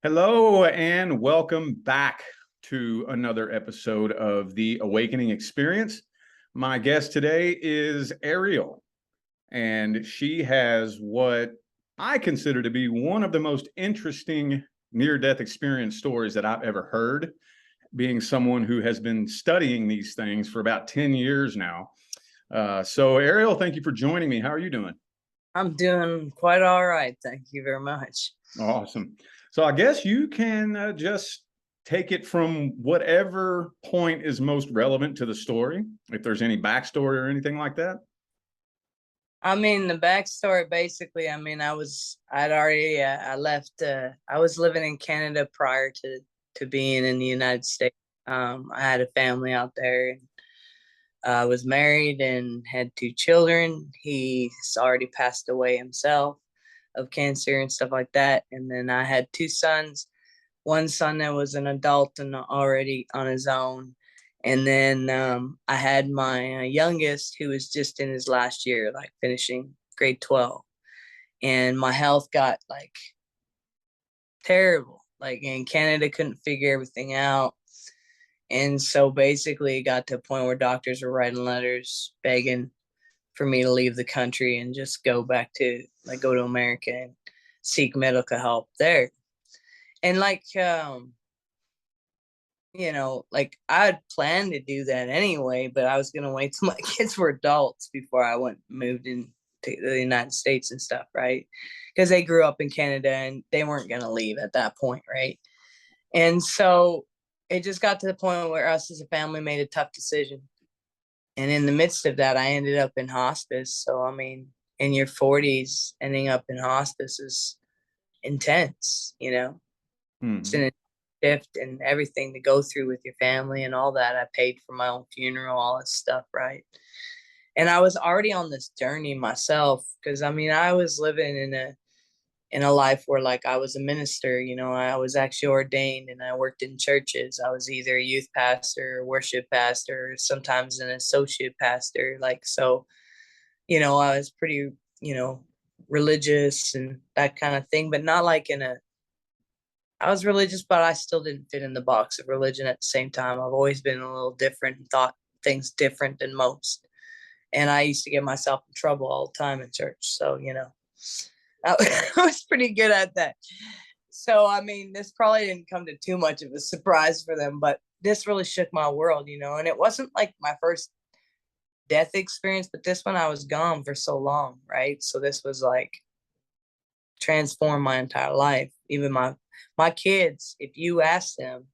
Hello and welcome back to another episode of the Awakening Experience. My guest today is Ariel, and she has what I consider to be one of the most interesting near-death experience stories that I've ever heard, being someone who has been studying these things for about 10 years now. So Ariel, thank you for joining me. How are you doing? I'm doing quite all right. Thank you very much. Awesome. So I guess you can just take it from whatever point is most relevant to the story, if there's any backstory or anything like that. I mean, the backstory basically, I was living in Canada prior to being in the United States. I had a family out there, and I was married and had two children. He's already passed away himself of cancer and stuff like that. And then I had two sons, one son that was an adult and already on his own. And then I had my youngest who was just in his last year, like finishing grade 12. And my health got like terrible. Like in Canada, couldn't figure everything out. And so basically it got to a point where doctors were writing letters begging for me to leave the country and just go to America and seek medical help there. And like I had planned to do that anyway, but I was gonna wait till my kids were adults before I moved into the United States and stuff, right? Because they grew up in Canada and they weren't gonna leave at that point, right? And so it just got to the point where us as a family made a tough decision. And in the midst of that, I ended up in hospice. So I mean, in your 40s, ending up in hospice is intense, you know. It's Mm-hmm. an shift and everything to go through with your family and all that. I paid for my own funeral, all this stuff, right? And I was already on this journey myself because I mean I was living in a life where like I was a minister, you know, I was actually ordained and I worked in churches. I was either a youth pastor, worship pastor, sometimes an associate pastor. Like so, you know, I was pretty, you know, religious and that kind of thing, but not like I was religious, but I still didn't fit in the box of religion at the same time. I've always been a little different and thought things different than most. And I used to get myself in trouble all the time in church. So, you know, I was pretty good at that. So, I mean, this probably didn't come to too much of a surprise for them, but this really shook my world, you know. And it wasn't like my first death experience, but this one I was gone for so long, right? So this was like transformed my entire life. Even my kids, if you ask them,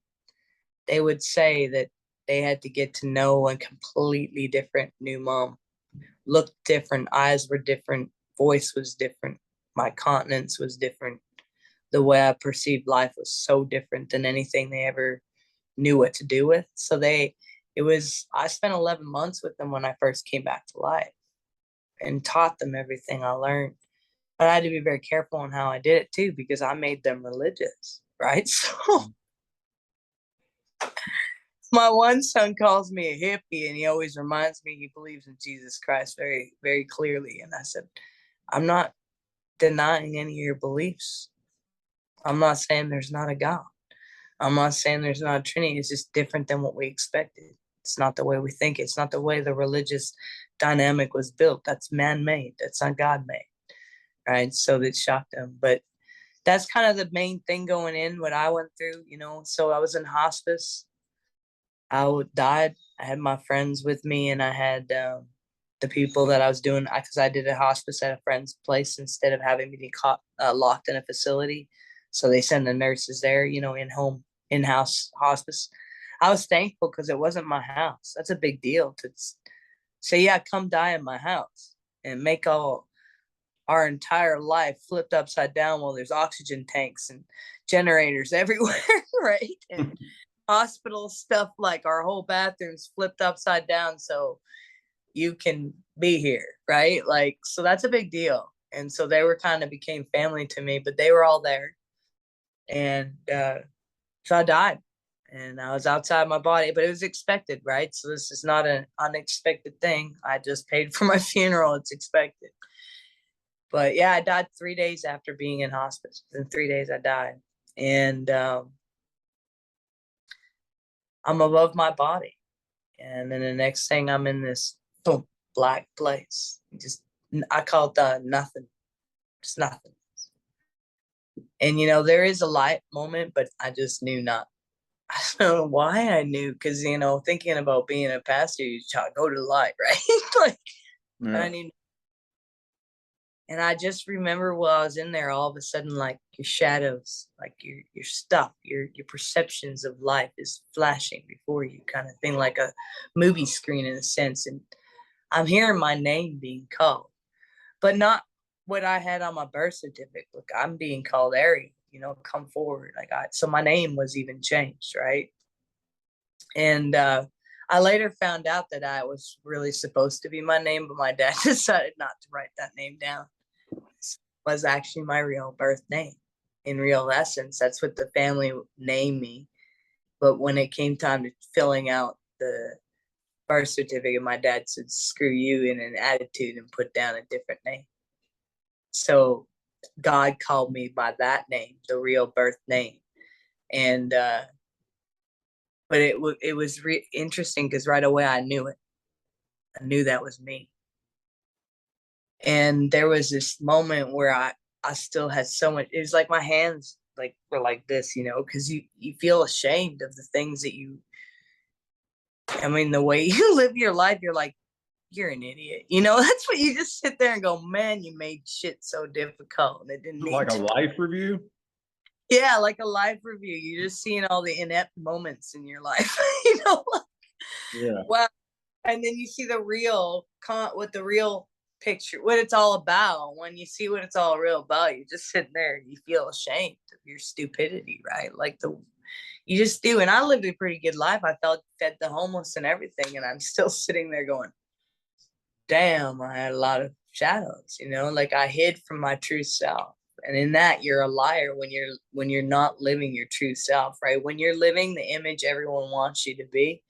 they would say that they had to get to know a completely different new mom. Looked different, eyes were different, voice was different, my continence was different. The way I perceived life was so different than anything they ever knew what to do with. So I spent 11 months with them when I first came back to life and taught them everything I learned. But I had to be very careful on how I did it too, because I made them religious, right? So my one son calls me a hippie and he always reminds me he believes in Jesus Christ very, very clearly. And I said, I'm not denying any of your beliefs. I'm not saying there's not a God. I'm not saying there's not a Trinity. It's just different than what we expected. It's not the way we think. It's not the way the religious dynamic was built. That's man-made. That's not God-made. Right. So that shocked them. But that's kind of the main thing going in, what I went through, you know. So I was in hospice. Died. I had my friends with me, and I had the people that I was doing, because I did a hospice at a friend's place instead of having me be locked in a facility. So they send the nurses there, you know, in-house hospice. I was thankful because it wasn't my house. That's a big deal to say, yeah, come die in my house and make all our entire life flipped upside down while there's oxygen tanks and generators everywhere, right? And hospital stuff, like our whole bathrooms flipped upside down so you can be here, right? Like, so that's a big deal. And so they were kind of became family to me, but they were all there. And so I died and I was outside my body, but it was expected, right? So this is not an unexpected thing. I just paid for my funeral. It's expected. But yeah, I died 3 days after being in hospice. In 3 days, I died. And I'm above my body. And then the next thing, I'm in this boom, black place. Just, I call it the nothing. Just nothing. And there is a light moment, but I just knew not. I don't know why I knew, because thinking about being a pastor, you try to go to the light, right? Like, Yeah. I knew. And I just remember while I was in there, all of a sudden, like your shadows, like your stuff, your perceptions of life is flashing before you, kind of thing, like a movie screen in a sense. And I'm hearing my name being called, but not what I had on my birth certificate. Look, I'm being called Ariel, come forward. So my name was even changed, right? And I later found out that I was really supposed to be my name, but my dad decided not to write that name down. It was actually my real birth name. In real essence, that's what the family named me. But when it came time to filling out the birth certificate, my dad said, screw you, in an attitude, and put down a different name. So God called me by that name, the real birth name. And but it was interesting, because right away I knew it. I knew that was me. And there was this moment where I still had so much. It was like my hands were like this, because you feel ashamed of the things that the way you live your life, you're like, you're an idiot. That's what you just sit there and go, man, you made shit so difficult and it didn't need Like a to. life review? Yeah, like a life review. You're just seeing all the inept moments in your life. Yeah. Wow. And then you see the real what the real picture, what it's all about. When you see what it's all real about, you just sit there and you feel ashamed of your stupidity, right? You just do. And I lived a pretty good life. I fed the homeless and everything, and I'm still sitting there going, damn, I had a lot of shadows, like I hid from my true self. And in that, you're a liar when you're not living your true self, right? When you're living the image everyone wants you to be,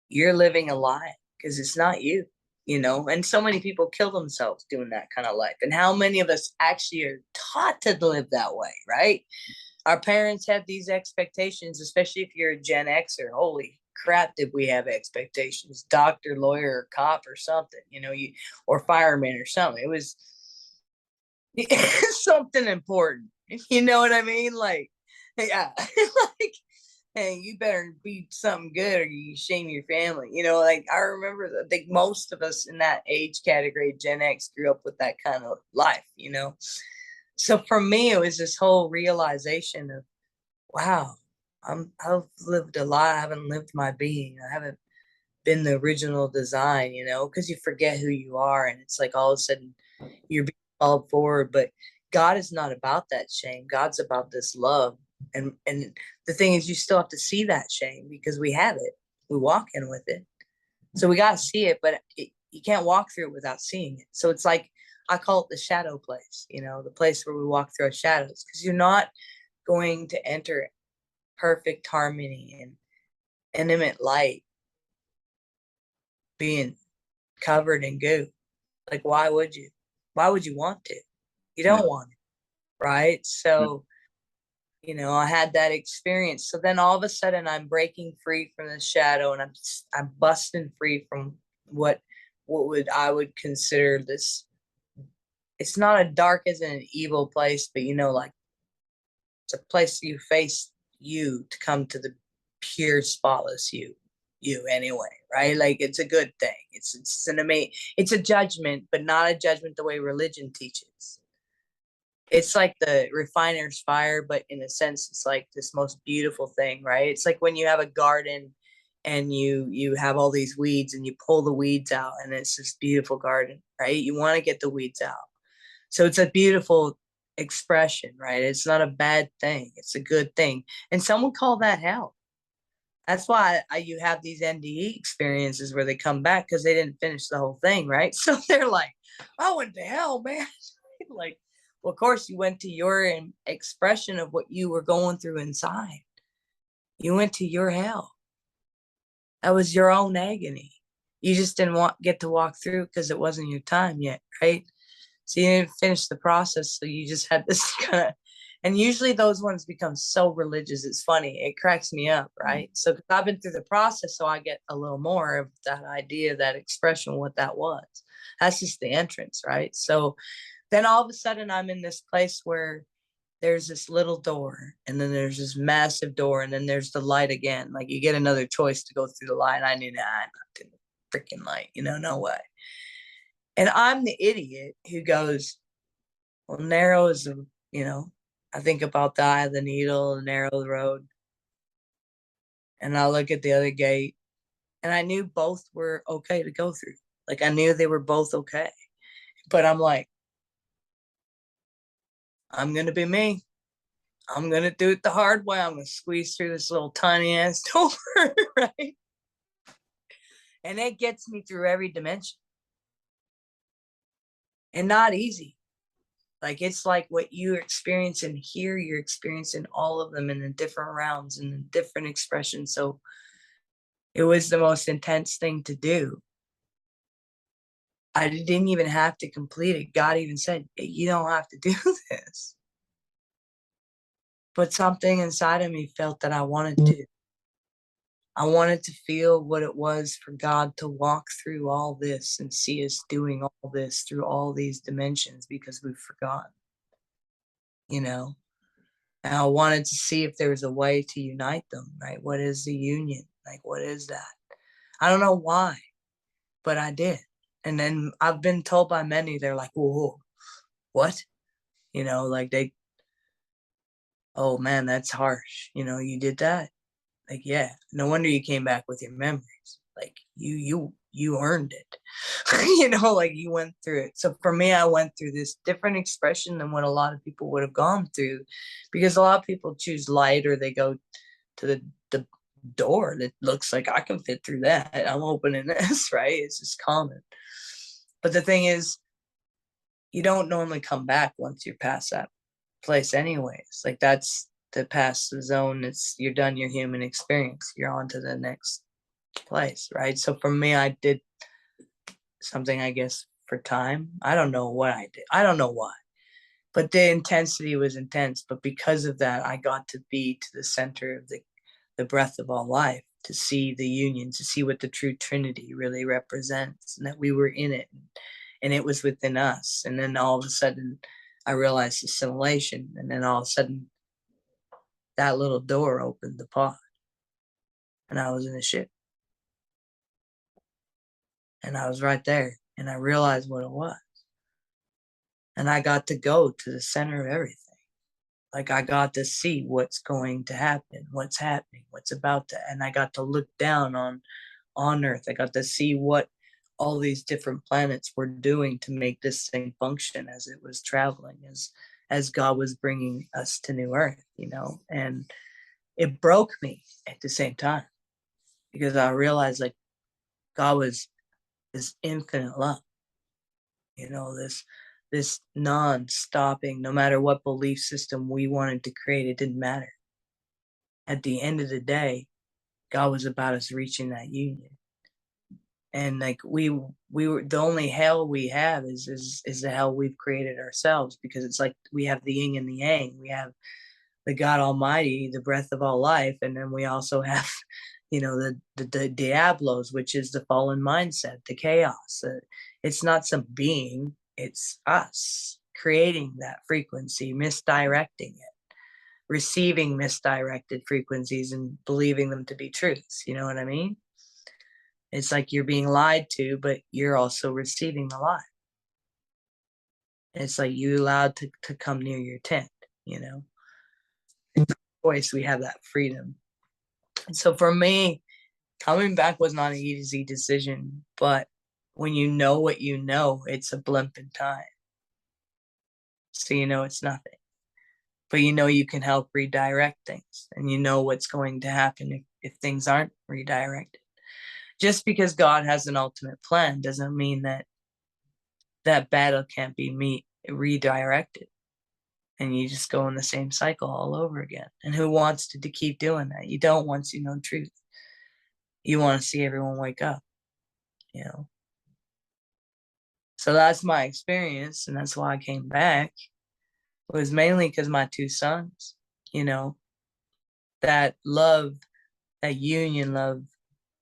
you're living a lie, because it's not you, and so many people kill themselves doing that kind of life. And how many of us actually are taught to live that way, right? Our parents have these expectations, especially if you're a Gen Xer. Holy crap, did we have expectations? Doctor, lawyer, or cop, or something, or fireman or something. It was something important. You know what I mean? Like, yeah, like, hey, you better be something good or you shame your family. I remember, I think most of us in that age category, Gen X, grew up with that kind of life, So for me, it was this whole realization of, wow, I've lived a lie. I haven't lived my being. I haven't been the original design, because you forget who you are. And it's like all of a sudden you're being called forward. But God is not about that shame. God's about this love. And the thing is, you still have to see that shame, because we have it. We walk in with it. So we got to see it, but you can't walk through it without seeing it. So it's like, I call it the shadow place, the place where we walk through our shadows, because you're not going to enter perfect harmony and intimate light being covered in goo. Like, why would you? Why would you want to? You don't want it, right? So, I had that experience. So then all of a sudden I'm breaking free from the shadow, and I'm busting free from what I would consider this. It's not a dark as in an evil place, but like, it's a place you face you to come to the pure, spotless you anyway, right? Like, it's a good thing. It's a judgment, but not a judgment the way religion teaches. It's like the refiner's fire, but in a sense, it's like this most beautiful thing, right? It's like when you have a garden and you have all these weeds and you pull the weeds out, and it's this beautiful garden, right? You want to get the weeds out. So it's a beautiful expression, right? It's not a bad thing. It's a good thing. And some would call that hell. That's why you have these NDE experiences where they come back, because they didn't finish the whole thing, right? So they're like, I went to hell, man. Like, well, of course, you went to your expression of what you were going through inside. You went to your hell. That was your own agony. You just didn't get to walk through because it wasn't your time yet, right? So you didn't finish the process. So you just had this kind of And usually those ones become so religious, it's funny. It cracks me up, right? So I've been through the process, so I get a little more of that idea, that expression, what that was. That's just the entrance, right? So then all of a sudden I'm in this place where there's this little door, and then there's this massive door, and then there's the light again. Like you get another choice to go through the light. I knew, nah, I'm not doing the freaking light, no way. And I'm the idiot who goes, well, narrow is the, I think about the eye of the needle, the narrow the road. And I look at the other gate, and I knew both were okay to go through. Like I knew they were both okay. But I'm like, I'm going to be me. I'm going to do it the hard way. I'm going to squeeze through this little tiny ass door, right? And it gets me through every dimension. And not easy. Like it's like what you experience in here, you're experiencing all of them in the different rounds and the different expressions. So it was the most intense thing to do. I didn't even have to complete it. God even said, you don't have to do this. But something inside of me felt that I wanted to. I wanted to feel what it was for God to walk through all this and see us doing all this through all these dimensions, because we've forgotten, And I wanted to see if there was a way to unite them, right? What is the union? Like, what is that? I don't know why, but I did. And then I've been told by many, they're like, whoa, what? Like oh man, that's harsh. You did that. Like, yeah, no wonder you came back with your memories. Like you earned it. Like you went through it. So for me, I went through this different expression than what a lot of people would have gone through, because a lot of people choose light, or they go to the door that looks like I can fit through that. I'm opening this, right? It's just common. But the thing is, you don't normally come back once you're past that place anyways. Like that's the past zone. You're done your human experience. You're on to the next place, right? So for me, I did something, I guess, for time. I don't know what I did. I don't know why. But the intensity was intense. But because of that, I got to be to the center of the breath of all life, to see the union, to see what the true Trinity really represents, and that we were in it, and it was within us. And then all of a sudden, I realized assimilation, and then all of a sudden, that little door opened the pod, and I was in the ship, and I was right there, and I realized what it was, and I got to go to the center of everything. Like I got to see what's going to happen, what's happening, what's about to, and I got to look down on Earth. I got to see what all these different planets were doing to make this thing function as it was traveling, as God was bringing us to new Earth, and it broke me at the same time, because I realized like God was this infinite love, this non-stopping, no matter what belief system we wanted to create, it didn't matter. At the end of the day, God was about us reaching that union. And like we were, the only hell we have is the hell we've created ourselves, because it's like we have the yin and the yang. We have the God Almighty, the breath of all life, and then we also have the diablos, which is the fallen mindset, the chaos. It's not some being, it's us creating that frequency, misdirecting it, receiving misdirected frequencies and believing them to be truths. You know what I mean? It's like you're being lied to, but you're also receiving the lie. It's like you allowed to come near your tent, Choice, we have that freedom. And so for me, coming back was not an easy decision, but when you know what you know, it's a blimp in time. So it's nothing. But you can help redirect things, and what's going to happen if things aren't redirected. Just because God has an ultimate plan doesn't mean that battle can't be redirected, and you just go in the same cycle all over again. And who wants to keep doing that? You don't, once you know truth. You want to see everyone wake up, So that's my experience, and that's why I came back. It was mainly because my two sons, you know, that love, that union love.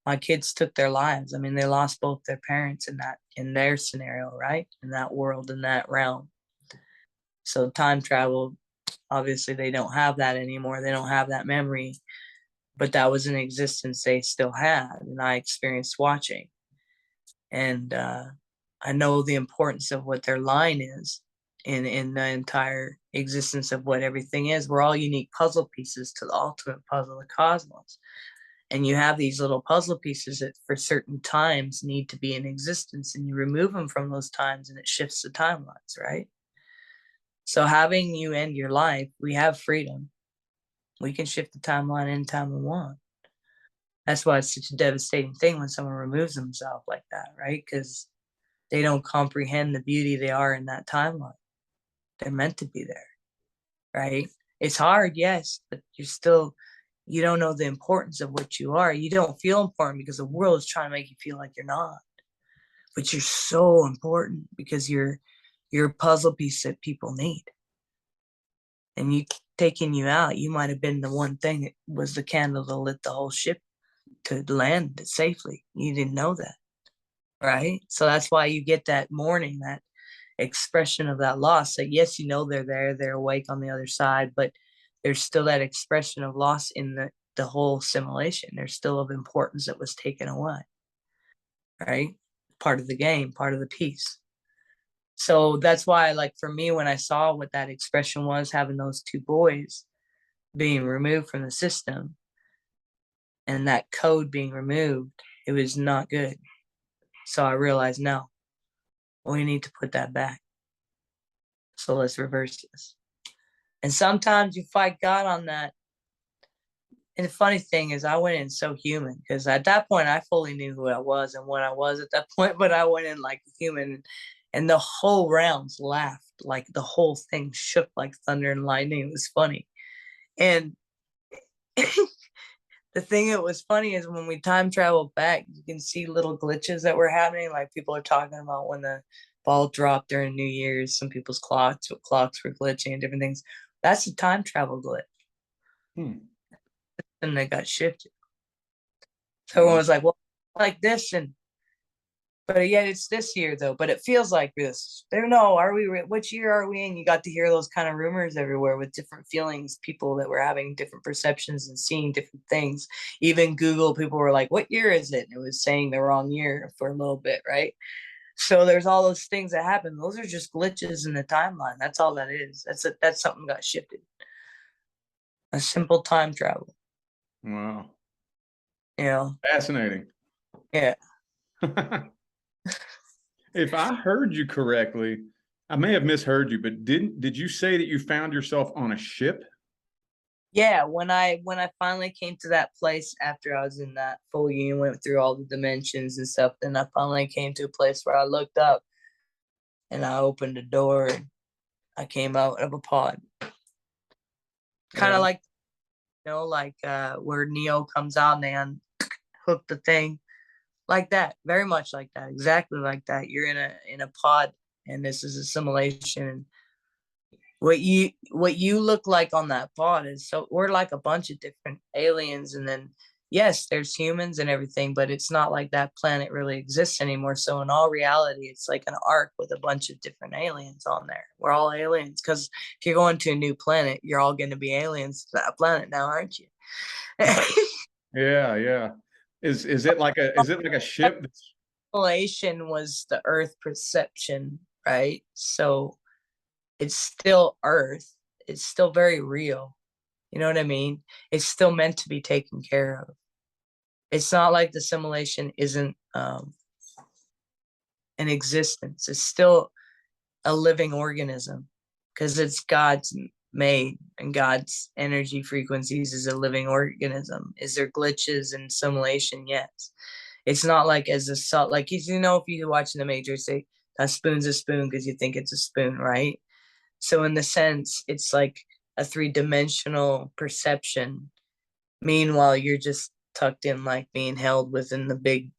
My kids took their lives. I mean, they lost both their parents in their scenario, right? In that world, in that realm. So time travel, obviously they don't have that anymore. They don't have that memory, but that was an existence they still had, and I experienced watching. And I know the importance of what their line is in the entire existence of what everything is. We're all unique puzzle pieces to the ultimate puzzle of the cosmos. And you have these little puzzle pieces that for certain times need to be in existence, and you remove them from those times and it shifts the timelines, right? So having you end your life, we have freedom. We can shift the timeline anytime we want. That's why it's such a devastating thing when someone removes themselves like that, right? Because they don't comprehend the beauty they are in that timeline. They're meant to be there, right? It's hard, yes, but you don't know the importance of what you are. You don't feel important because the world is trying to make you feel like you're not. But you're so important because you're a puzzle piece that people need. And you taking you out, you might have been the one thing that was the candle that lit the whole ship to land safely. You didn't know that, right? So that's why you get that mourning, that expression of that loss. That yes, you know they're there, they're awake on the other side, but there's still that expression of loss in the whole simulation. There's still of importance that was taken away, right? Part of the game, part of the piece. So that's why, like for me, when I saw what that expression was, having those two boys being removed from the system and that code being removed, it was not good. So I realized, no, we need to put that back. So let's reverse this. And sometimes you fight God on that. And the funny thing is, I went in so human because at that point, I fully knew who I was and what I was at that point. But I went in like human, and the whole realms laughed. Like the whole thing shook like thunder and lightning. It was funny. And the thing that was funny is when we time traveled back, you can see little glitches that were happening. Like people are talking about when the ball dropped during New Year's, some people's clocks were glitching and different things. That's a time travel glitch. And they got shifted. So everyone was like, well, like this, and but yeah, it's this year though, but it feels like this. They don't know, are we, which year are we in? You got to hear those kind of rumors everywhere with different feelings, people that were having different perceptions and seeing different things. Even Google, people were like, what year is it? And it was saying the wrong year for a little bit, right? So there's all those things that happen. Those are just glitches in the timeline. That's all that is. That's something got shifted. A simple time travel. Wow. You know? Fascinating. Yeah. If I heard you correctly, I may have misheard you, but did you say that you found yourself on a ship? Yeah, when I finally came to that place after I was in that full union, went through all the dimensions and stuff, then I finally came to a place where I looked up and I opened the door and I came out of a pod. Kind of like, like where Neo comes out and they unhook the thing. Like that, very much like that, exactly like that. You're in a pod and this is a simulation. And what you look like on that pod is, so we're like a bunch of different aliens, and then yes, there's humans and everything, but it's not like that planet really exists anymore. So in all reality, it's like an arc with a bunch of different aliens on there. We're all aliens because if you're going to a new planet, you're all going to be aliens to that planet now, aren't you? Yeah, yeah. Is it like a ship that's Simulation was the Earth perception, right? So it's still Earth. It's still very real. You know what I mean? It's still meant to be taken care of. It's not like the simulation isn't in existence. It's still a living organism because it's God's made, and God's energy frequencies is a living organism. Is there glitches in simulation? Yes. It's not like as a salt, like if you're watching the Matrix, say a spoon's a spoon because you think it's a spoon, right? So in the sense, it's like a three-dimensional perception. Meanwhile, you're just tucked in, like being held within the big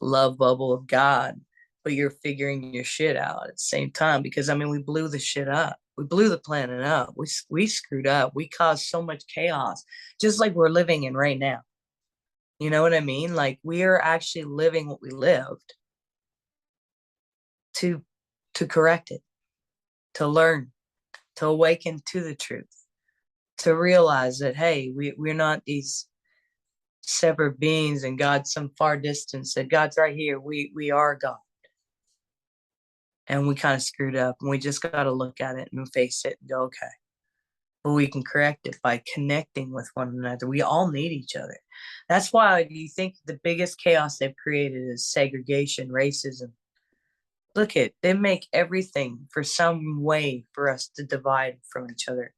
love bubble of God, but you're figuring your shit out at the same time because I mean, we blew the shit up. We blew the planet up. We screwed up. We caused so much chaos, just like we're living in right now. You know what I mean? Like, we are actually living what we lived to correct it, to learn, to awaken to the truth, to realize that, hey, we're not these separate beings and God's some far distance, that God's right here. We are God. And we kind of screwed up, and we just got to look at it and face it and go, okay. But we can correct it by connecting with one another. We all need each other. That's why you think the biggest chaos they've created is segregation, racism. Look at, they make everything for some way for us to divide from each other.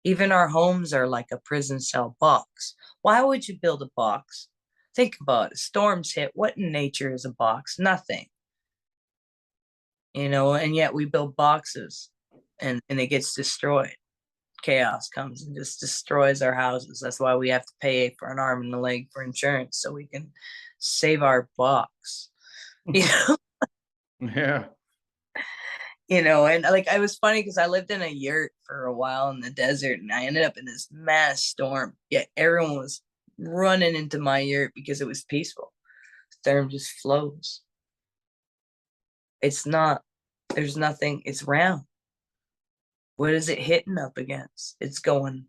Even our homes are like a prison cell box. Why would you build a box? Think about it. Storms hit. What in nature is a box? Nothing. And yet we build boxes and it gets destroyed. Chaos comes and just destroys our houses. That's why we have to pay for an arm and a leg for insurance, so we can save our box. Yeah. And like, it was funny because I lived in a yurt for a while in the desert, and I ended up in this mass storm. Yet everyone was running into my yurt because it was peaceful. The storm just flows. There's nothing, it's round. What is it hitting up against? It's going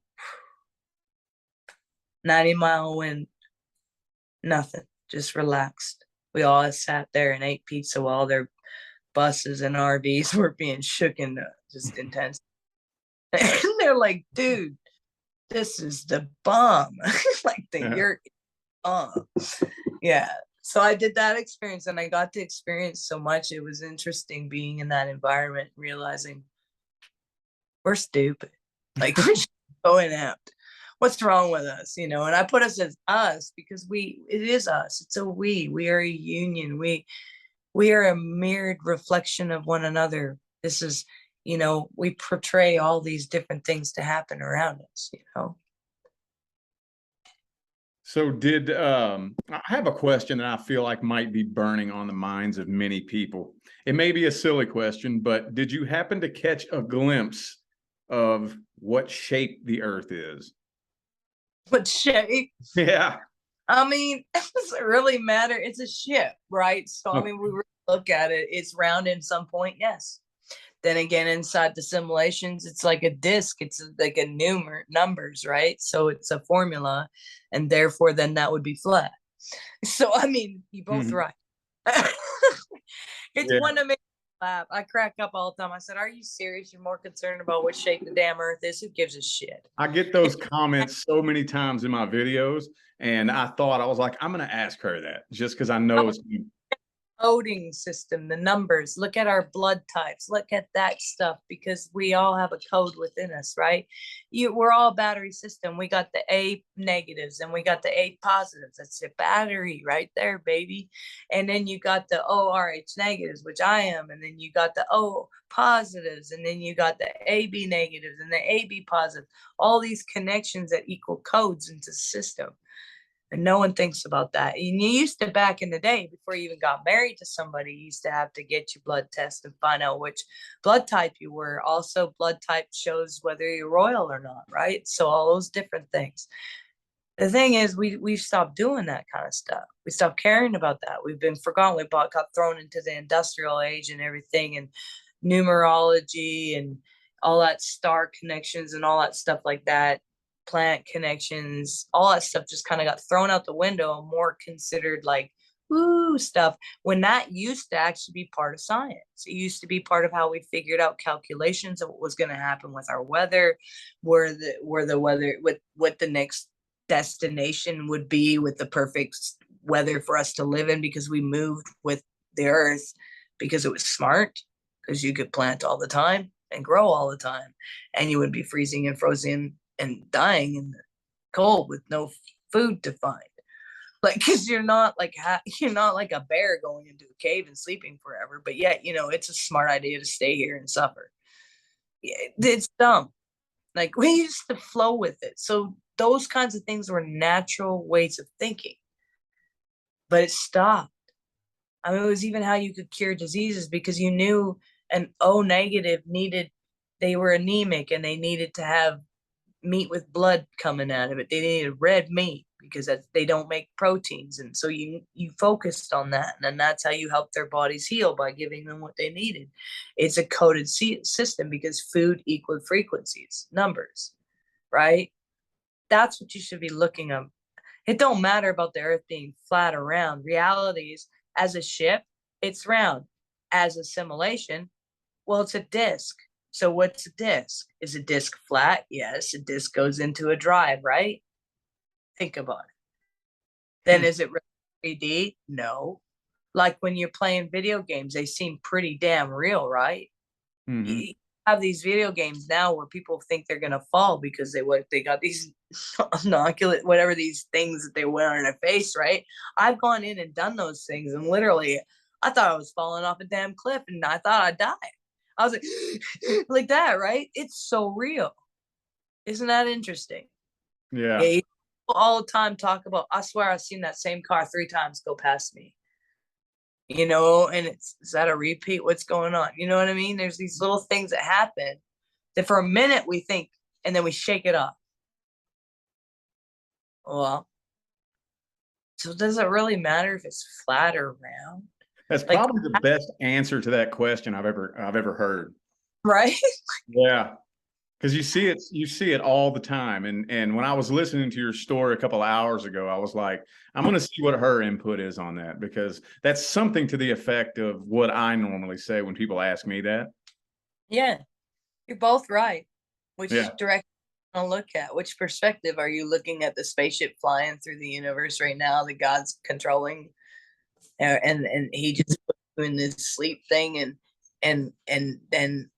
90-mile wind, nothing, just relaxed. We all sat there and ate pizza while their buses and RVs were being shook into just intense. And they're like, dude, this is the bomb. Like the yurt bomb. Yeah. So I did that experience, and I got to experience so much. It was interesting being in that environment, realizing we're stupid. Like, we're just going out. What's wrong with us? And I put us as us because it is us. It's a we. We are a union. We are a mirrored reflection of one another. This is, we portray all these different things to happen around us. So I have a question that I feel like might be burning on the minds of many people. It may be a silly question, but did you happen to catch a glimpse of what shape the earth is? What shape? Yeah. I mean, it doesn't really matter. It's a ship, right? So, I mean, we look at it, it's round in some point, yes. Then again, inside the simulations, it's like a disc. It's like a numbers, right? So it's a formula, and therefore then that would be flat. So, I mean, you both right. It's one to make me laugh. I crack up all the time. I said, are you serious? You're more concerned about what shape the damn earth is? Who gives a shit? I get those comments so many times in my videos, and I was like, I'm going to ask her that just because I know it's coding system, the numbers. Look at our blood types. Look at that stuff, because we all have a code within us, right? We're all battery system. We got the A negatives and we got the A positives. That's the battery right there, baby. And then you got the ORH negatives, which I am, and then you got the O positives, and then you got the AB negatives and the AB positives. All these connections that equal codes into the system. And no one thinks about that. And you used to, back in the day, before you even got married to somebody, you used to have to get your blood test and find out which blood type you were. Also, blood type shows whether you're royal or not, right? So all those different things. The thing is, we've stopped doing that kind of stuff. We stopped caring about that. We've been forgotten. We got thrown into the industrial age and everything, and numerology and all that star connections and all that stuff like that. Plant connections, all that stuff just kind of got thrown out the window and more considered like woo stuff, when that used to actually be part of science. It used to be part of how we figured out calculations of what was going to happen with our weather, where the weather, what the next destination would be with the perfect weather for us to live in, because we moved with the earth because it was smart, because you could plant all the time and grow all the time, and you would be freezing and frozen and dying in the cold with no food to find. Like, because you're not like a bear going into a cave and sleeping forever, but yet it's a smart idea to stay here and suffer. It's dumb. Like, we used to flow with it. So those kinds of things were natural ways of thinking, but it stopped. I mean, it was even how you could cure diseases, because you knew an O negative needed they were anemic and they needed to have meat with blood coming out of it. They needed red meat because they don't make proteins, and so you focused on that, and then that's how you help their bodies heal, by giving them what they needed. It's a coded system because food equal frequencies, numbers, right? That's what you should be looking at. It don't matter about the earth being flat or round. Reality is, as a ship, it's round. As a simulation, well, it's a disc. So what's a disc? Is a disc flat? Yes. A disc goes into a drive, right? Think about it. Then is it 3D? No. Like when you're playing video games, they seem pretty damn real, right? Mm-hmm. You have these video games now where people think they're gonna fall because they got these inoculate, whatever, these things that they wear on their face, right? I've gone in and done those things, and literally, I thought I was falling off a damn cliff, and I thought I'd die. I was like, like that, right? It's so real. Isn't that interesting? Yeah. Yeah, all the time talk about, I swear I've seen that same car 3 times go past me. And is that a repeat? What's going on? You know what I mean? There's these little things that happen that for a minute we think, and then we shake it off. Well, so does it really matter if it's flat or round? That's Like, probably the best answer to that question I've ever heard. right? Yeah. Because you see it all the time. And when I was listening to your story a couple hours ago, I was like, I'm going to see what her input is on that, because that's something to the effect of what I normally say when people ask me that. Yeah, you're both right. Yeah. Which direction you want to look at? Which perspective are you looking at? The spaceship flying through the universe right now that God's controlling, and he just put you in this sleep thing, and then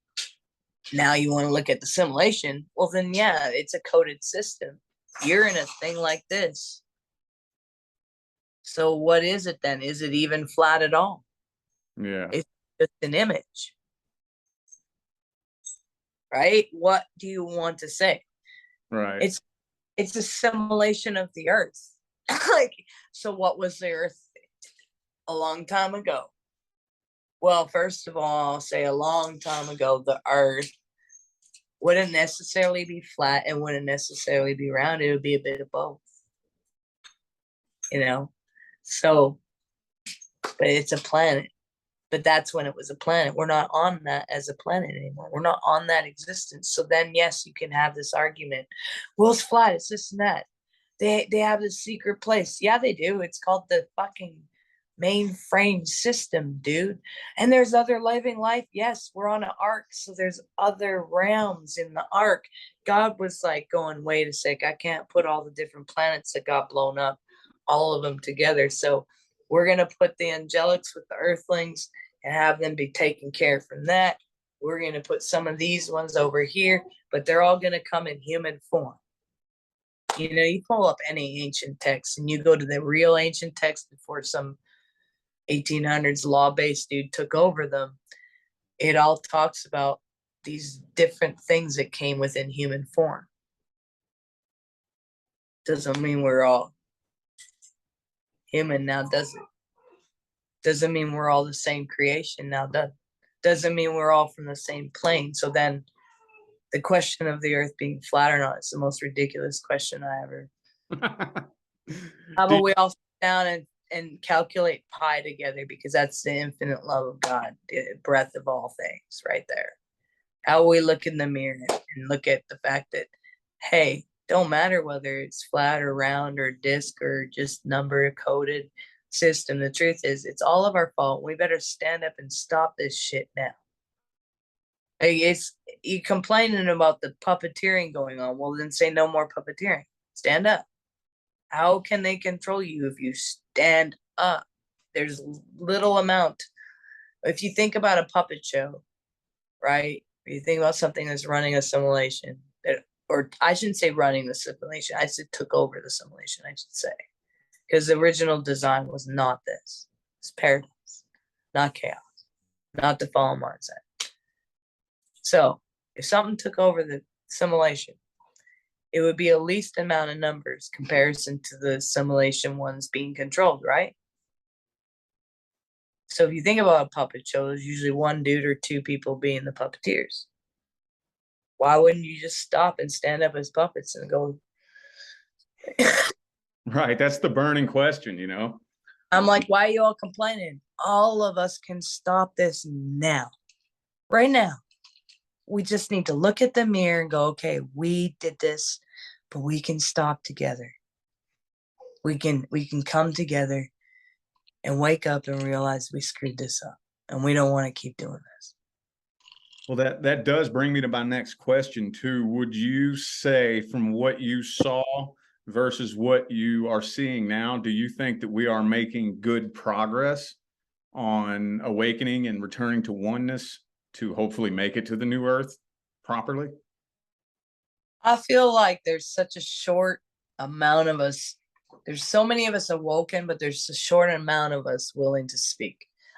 now you want to look at the simulation. Well, then yeah, it's a coded system. You're in a thing like this. So what is it then? Is it even flat at all? Yeah. It's just an image, right? What do you want to say? Right. It's a simulation of the earth. Like, so what was the earth a long time ago? Well, first of all, I'll say a long time ago, the earth wouldn't necessarily be flat and wouldn't necessarily be round. It would be a bit of both, you know? So, but it's a planet. But that's when it was a planet. We're not on that as a planet anymore. We're not on that existence. So then, yes, you can have this argument. Well, it's flat. It's this and that. They have this secret place. Yeah, they do. It's called the fucking mainframe system, dude. And there's other living life. Yes, we're on an arc, so there's other realms in the arc. God was like going, wait a sec, I can't put all the different planets that got blown up, all of them together. So we're gonna put the angelics with the earthlings and have them be taken care from that. We're gonna put some of these ones over here, but they're all gonna come in human form. You pull up any ancient text and you go to the real ancient text before some 1800s law-based dude took over them. It all talks about these different things that came within human form. Doesn't mean we're all human now, does it? Doesn't mean we're all the same creation now, doesn't mean we're all from the same plane. So then the question of the earth being flat or not is the most ridiculous question I ever. How about we all sit down and calculate pi together, because that's the infinite love of God, the breadth of all things right there. How we look in the mirror and look at the fact that, hey, don't matter whether it's flat or round or disc or just number coded system. The truth is, it's all of our fault. We better stand up and stop this shit now. It's you complaining about the puppeteering going on. Well, then say no more puppeteering. Stand up. How can they control you if you stand up? There's little amount. If you think about a puppet show, right? Or you think about something that's running a simulation, or I shouldn't say running the simulation. I said took over the simulation, I should say. Because the original design was not this. It's paradise, not chaos, not the fallen mindset. So if something took over the simulation, it would be a least amount of numbers comparison to the simulation ones being controlled, right? So if you think about a puppet show, there's usually one dude or two people being the puppeteers. Why wouldn't you just stop and stand up as puppets and go? Right. That's the burning question, I'm like, why are you all complaining? All of us can stop this now, right now. We just need to look at the mirror and go, okay, we did this, but we can stop together. We can come together and wake up and realize we screwed this up and we don't want to keep doing this. Well, that does bring me to my next question too. Would you say, from what you saw versus what you are seeing now, do you think that we are making good progress on awakening and returning to oneness to hopefully make it to the new earth properly? I feel like there's such a short amount of us. There's so many of us awoken, but there's a short amount of us willing to speak.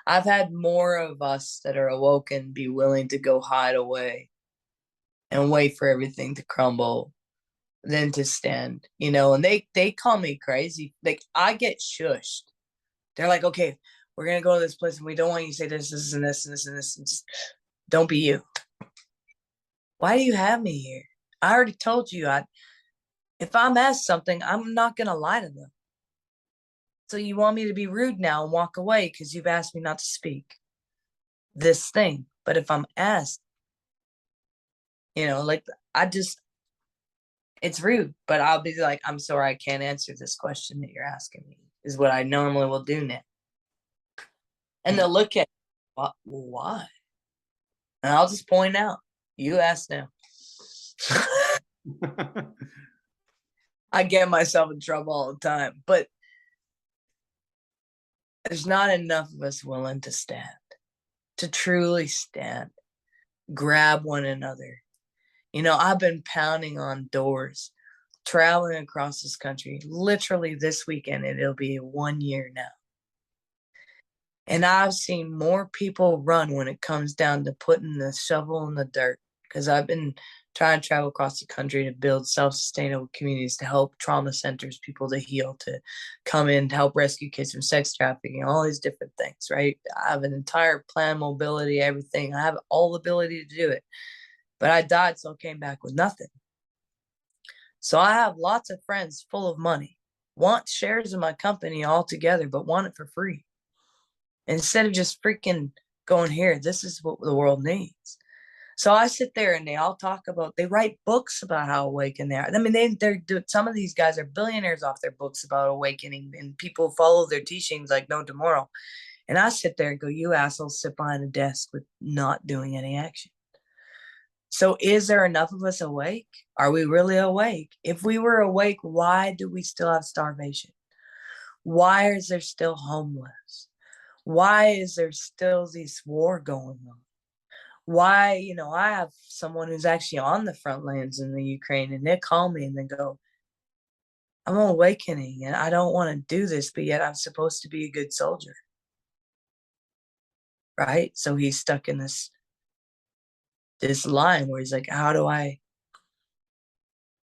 I've had more of us that are awoken be willing to go hide away and wait for everything to crumble than to stand, and they call me crazy. Like, I get shushed. They're like, okay, we're going to go to this place and we don't want you to say this and this and this and this. And just don't be you. Why do you have me here? I already told you, if I'm asked something, I'm not going to lie to them. So you want me to be rude now and walk away because you've asked me not to speak this thing. But if I'm asked, like, it's rude, but I'll be like, I'm sorry, I can't answer this question that you're asking me, is what I normally will do now. And they'll look at, well, why? And I'll just point out, you asked now. I get myself in trouble all the time, but there's not enough of us willing to stand, to truly stand, grab one another. I've been pounding on doors, traveling across this country. Literally this weekend, it'll be 1 year now. And I've seen more people run when it comes down to putting the shovel in the dirt, because I've been trying to travel across the country to build self-sustainable communities, to help trauma centers, people to heal, to come in, to help rescue kids from sex trafficking, all these different things, right? I have an entire plan, mobility, everything. I have all the ability to do it. But I died, so I came back with nothing. So I have lots of friends full of money, want shares in my company altogether, but want it for free. Instead of just freaking going, here, this is what the world needs. So I sit there and they all talk about, they write books about how awakened they are. I mean, some of these guys are billionaires off their books about awakening, and people follow their teachings like no tomorrow. And I sit there and go, you assholes sit behind a desk with not doing any action. So is there enough of us awake? Are we really awake? If we were awake, why do we still have starvation? Why is there still homeless? Why is there still this war going on? Why, I have someone who's actually on the front lines in the Ukraine, and they call me and they go, I'm awakening and I don't want to do this, but yet I'm supposed to be a good soldier. Right? So he's stuck in this line where he's like, how do I?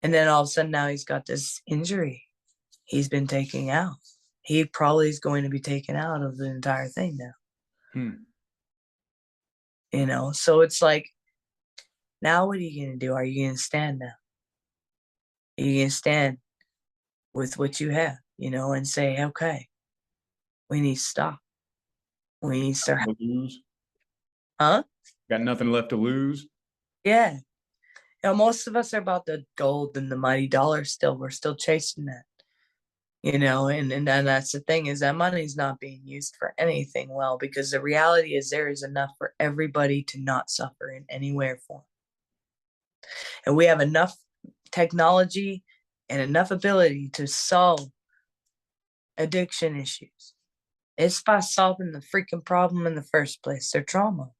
And then all of a sudden now he's got this injury he's been taking out. He probably is going to be taken out of the entire thing now. So it's like, now what are you going to do? Are you going to stand now? Are you going to stand with what you have, and say, okay, we need to stop. We need to start. Lose. Huh? Got nothing left to lose. Yeah. Most of us are about the gold and the mighty dollar still. We're still chasing that. And that's the thing, is that money is not being used for anything well, because the reality is there is enough for everybody to not suffer in any way or form. And we have enough technology and enough ability to solve addiction issues. It's by solving the freaking problem in the first place, their trauma.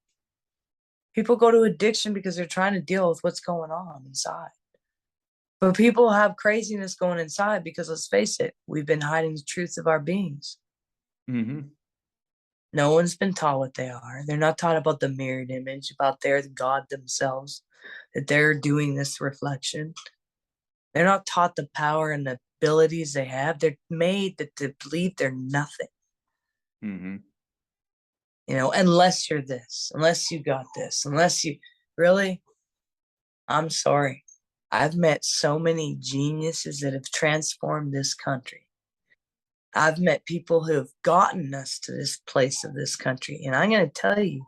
People go to addiction because they're trying to deal with what's going on inside. But people have craziness going inside because, let's face it, we've been hiding the truth of our beings. Mm-hmm. No one's been taught what they are. They're not taught about the mirrored image, about their God themselves, that they're doing this reflection. They're not taught the power and the abilities they have. They're made to believe they're nothing. Mm-hmm. Unless you're this, unless you got this, unless you really, I'm sorry. I've met so many geniuses that have transformed this country. I've met people who have gotten us to this place of this country. And I'm going to tell you,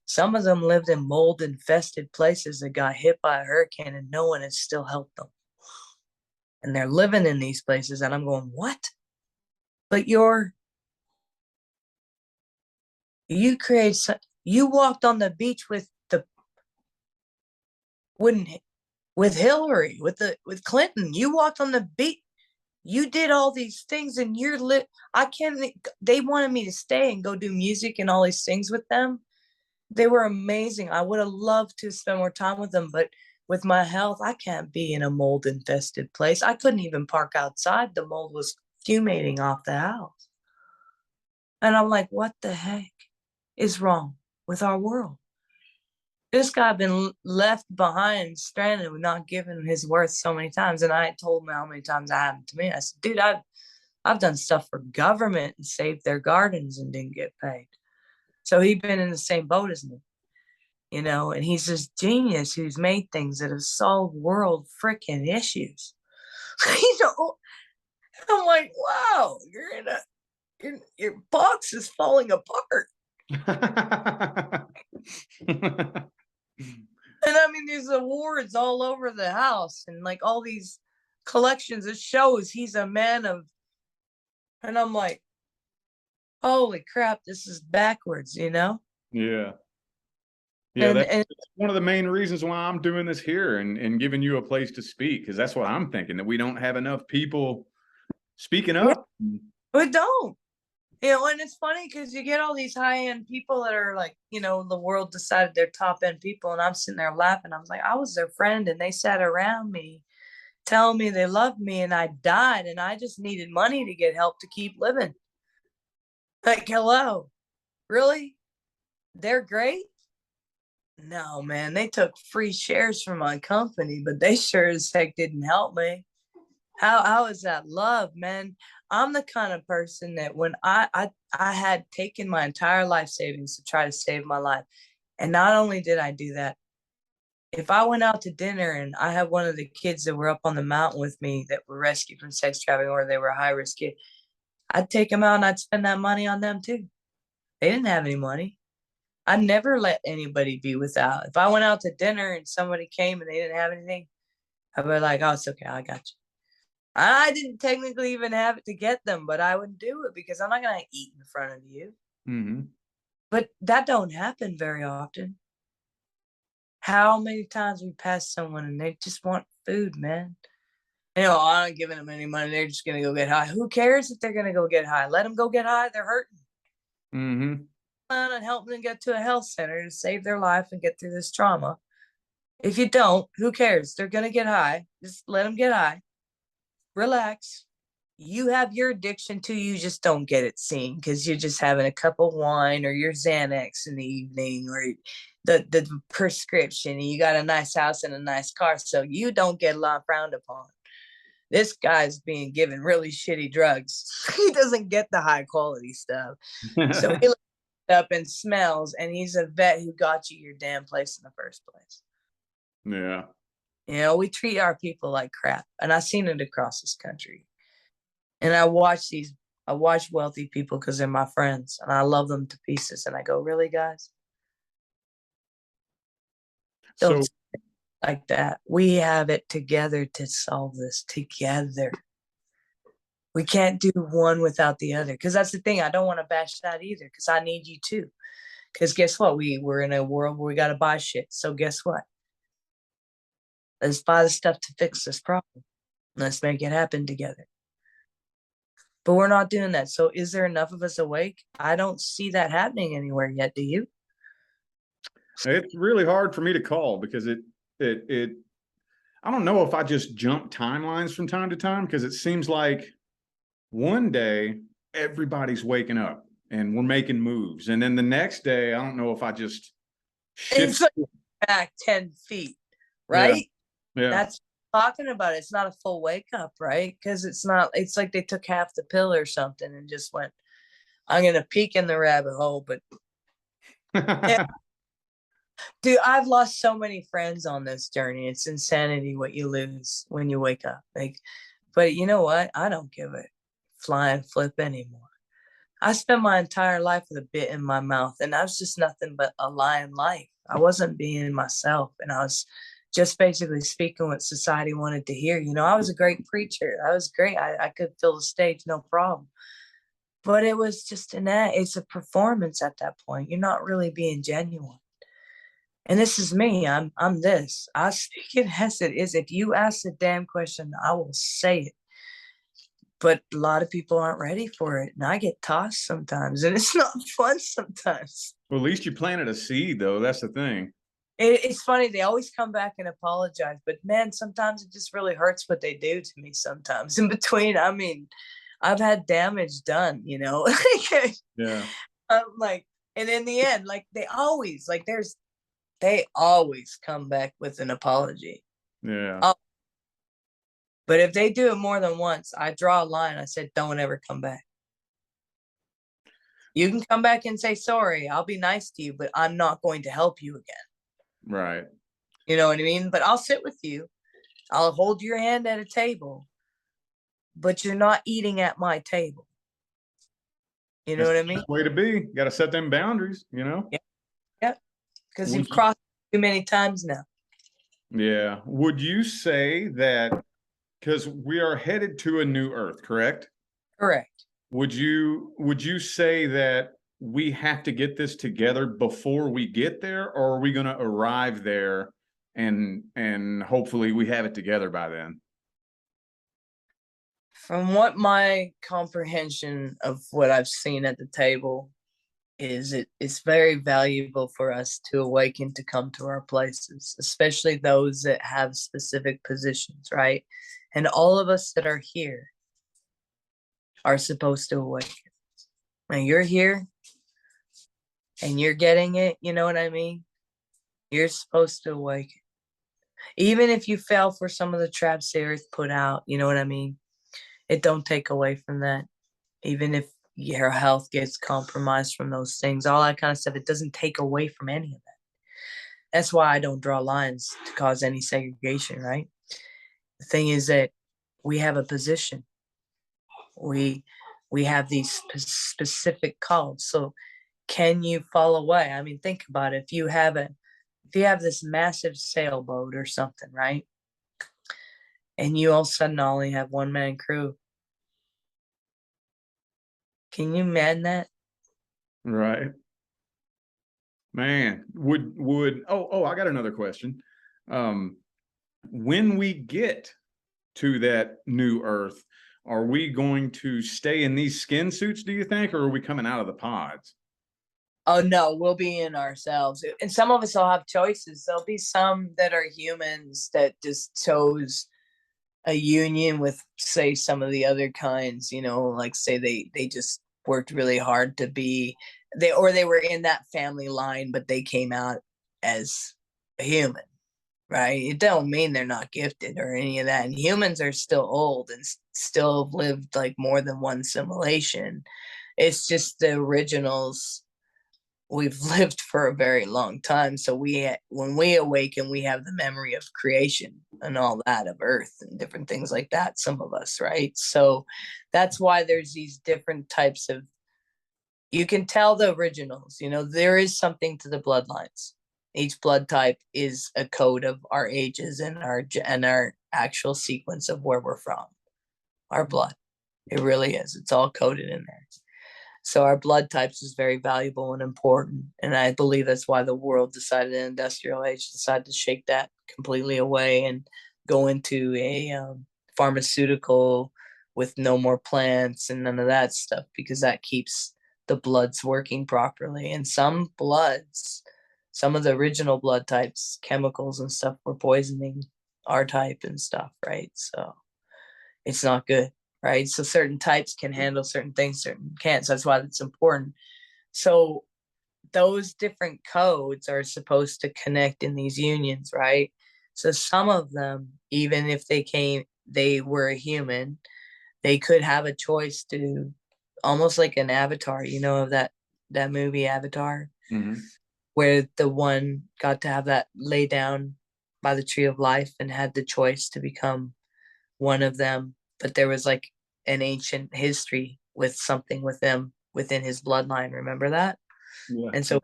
some of them lived in mold infested places that got hit by a hurricane and no one has still helped them. And they're living in these places. And I'm going, what? But you create, you walked on the beach with wouldn't with Hillary, with Clinton. You walked on the beach. You did all these things and you're lit. I can't, they wanted me to stay and go do music and all these things with them. They were amazing. I would have loved to spend more time with them, but with my health, I can't be in a mold infested place. I couldn't even park outside. The mold was fumating off the house. And I'm like, what the heck is wrong with our world? This guy been left behind, stranded, not given his worth so many times. And I told him how many times that happened to me. I said, dude, I've done stuff for government and saved their gardens and didn't get paid. So he'd been in the same boat as me, and he's this genius who's made things that have solved world freaking issues. I'm like, wow, your box is falling apart. And I mean, there's awards all over the house and like all these collections. It shows he's a man of, and I'm like, holy crap, this is backwards, Yeah. Yeah, that's one of the main reasons why I'm doing this here and giving you a place to speak, because that's what I'm thinking, that we don't have enough people speaking up. We don't. And it's funny because you get all these high-end people that are like, the world decided they're top-end people, and I'm sitting there laughing. I was like, I was their friend, and they sat around me telling me they loved me, and I died, and I just needed money to get help to keep living. Like, hello, really? They're great? No, man, they took free shares from my company, but they sure as heck didn't help me. How is that love, man? I'm the kind of person that when I had taken my entire life savings to try to save my life, and not only did I do that, if I went out to dinner and I had one of the kids that were up on the mountain with me that were rescued from sex trafficking or they were a high risk kid, I'd take them out and I'd spend that money on them too. They didn't have any money. I never let anybody be without. If I went out to dinner and somebody came and they didn't have anything, I'd be like, oh, it's okay, I got you. I didn't technically even have it to get them, but I would do it because I'm not going to eat in front of you. Mm-hmm. But that don't happen very often. How many times we pass someone and they just want food, man? I'm not giving them any money. They're just going to go get high. Who cares if they're going to go get high? Let them go get high. They're hurting. Mm-hmm. Plan on helping them get to a health center to save their life and get through this trauma. If you don't, who cares? They're going to get high. Just let them get high. Relax. You have your addiction too. You just don't get it seen because you're just having a cup of wine or your Xanax in the evening or the prescription, and you got a nice house and a nice car, so you don't get a lot frowned upon. This guy's being given really shitty drugs. He doesn't get the high quality stuff. So he looks up and smells, and he's a vet who got you your damn place in the first place. Yeah. We treat our people like crap. And I've seen it across this country. And I watch wealthy people because they're my friends and I love them to pieces. And I go, really, guys? Don't like that. We have it together to solve this together. We can't do one without the other. Because that's the thing. I don't want to bash that either because I need you too. Because guess what? We're in a world where we got to buy shit. So guess what? Let's buy the stuff to fix this problem. Let's make it happen together. But we're not doing that. So is there enough of us awake? I don't see that happening anywhere yet. Do you? It's really hard for me to call because I don't know if I just jump timelines from time to time, because it seems like one day everybody's waking up and we're making moves. And then the next day, I don't know if I just shift. It's like back 10 feet, right? Yeah. That's talking about it. It's not a full wake up, right? Because it's like they took half the pill or something and just went, I'm going to peek in the rabbit hole. But yeah, Dude, I've lost so many friends on this journey. It's insanity what you lose when you wake up. Like, but you know what? I don't give a flying flip anymore. I spent my entire life with a bit in my mouth, and I was just nothing but a lying life. I wasn't being myself, and I was just basically speaking what society wanted to hear. I was a great preacher. I was great. I could fill the stage, no problem. But it was just it's a performance at that point. You're not really being genuine. And this is me. I'm this. I speak it as it is. If you ask the damn question, I will say it. But a lot of people aren't ready for it. And I get tossed sometimes, and it's not fun sometimes. Well, at least you planted a seed, though. That's the thing. It's funny. They always come back and apologize. But man, sometimes it just really hurts what they do to me sometimes. In between, I mean, I've had damage done, Yeah. I'm like, and in the end, like they always come back with an apology. Yeah. But if they do it more than once, I draw a line. I said, don't ever come back. You can come back and say sorry. I'll be nice to you, but I'm not going to help you again. Right. You know what I mean? But I'll sit with you. I'll hold your hand at a table, but you're not eating at my table. You know That's what I the mean? best way to be. Got to set them boundaries, you know? Yeah. Yeah. Because Would you've crossed too many times now. Yeah. Would you say that because we are headed to a new earth, correct? Correct. Would you say that we have to get this together before we get there, or are we going to arrive there and hopefully we have it together by then? From what my comprehension of what I've seen at the table is, it's very valuable for us to awaken to come to our places, especially those that have specific positions, right? And all of us that are here are supposed to awaken. And you're here and you're getting it, you know what I mean? You're supposed to awaken. Even if you fell for some of the traps the earth put out, you know what I mean? It don't take away from that. Even if your health gets compromised from those things, all that kind of stuff, it doesn't take away from any of that. That's why I don't draw lines to cause any segregation, right? The thing is that we have a position. We have these specific calls. So can you fall away? I mean, think about it. If you have this massive sailboat or something, right? And you all of a sudden only have one man crew. Can you man that? Right. Man, I got another question. Um, when we get to that new earth, are we going to stay in these skin suits, do you think, or are we coming out of the pods? Oh no, we'll be in ourselves. And some of us will have choices. There'll be some that are humans that just chose a union with, say, some of the other kinds, like say they just worked really hard to be they were in that family line, but they came out as a human, right? It don't mean they're not gifted or any of that. And humans are still old and still lived like more than one simulation. It's just the originals, we've lived for a very long time, so when we awaken, we have the memory of creation and all that, of earth and different things like that, some of us, right? So that's why there's these different types of, you can tell the originals, there is something to the bloodlines. Each blood type is a code of our ages and our actual sequence of where we're from, our blood. It really is. It's all coded in there. So our blood types is very valuable and important. And I believe that's why the world decided in the industrial age, decided to shake that completely away and go into a pharmaceutical with no more plants and none of that stuff, because that keeps the bloods working properly. And some bloods, some of the original blood types, chemicals and stuff were poisoning our type and stuff, right? So it's not good, right? So certain types can handle certain things, certain can't. So that's why it's important. So those different codes are supposed to connect in these unions, right? So some of them, even if they were a human, they could have a choice to, almost like an avatar, of that movie Avatar. Mm-hmm. where the one got to have that lay down by the tree of life and had the choice to become one of them. But there was like an ancient history with something with them within his bloodline. Remember that? Yeah. And so,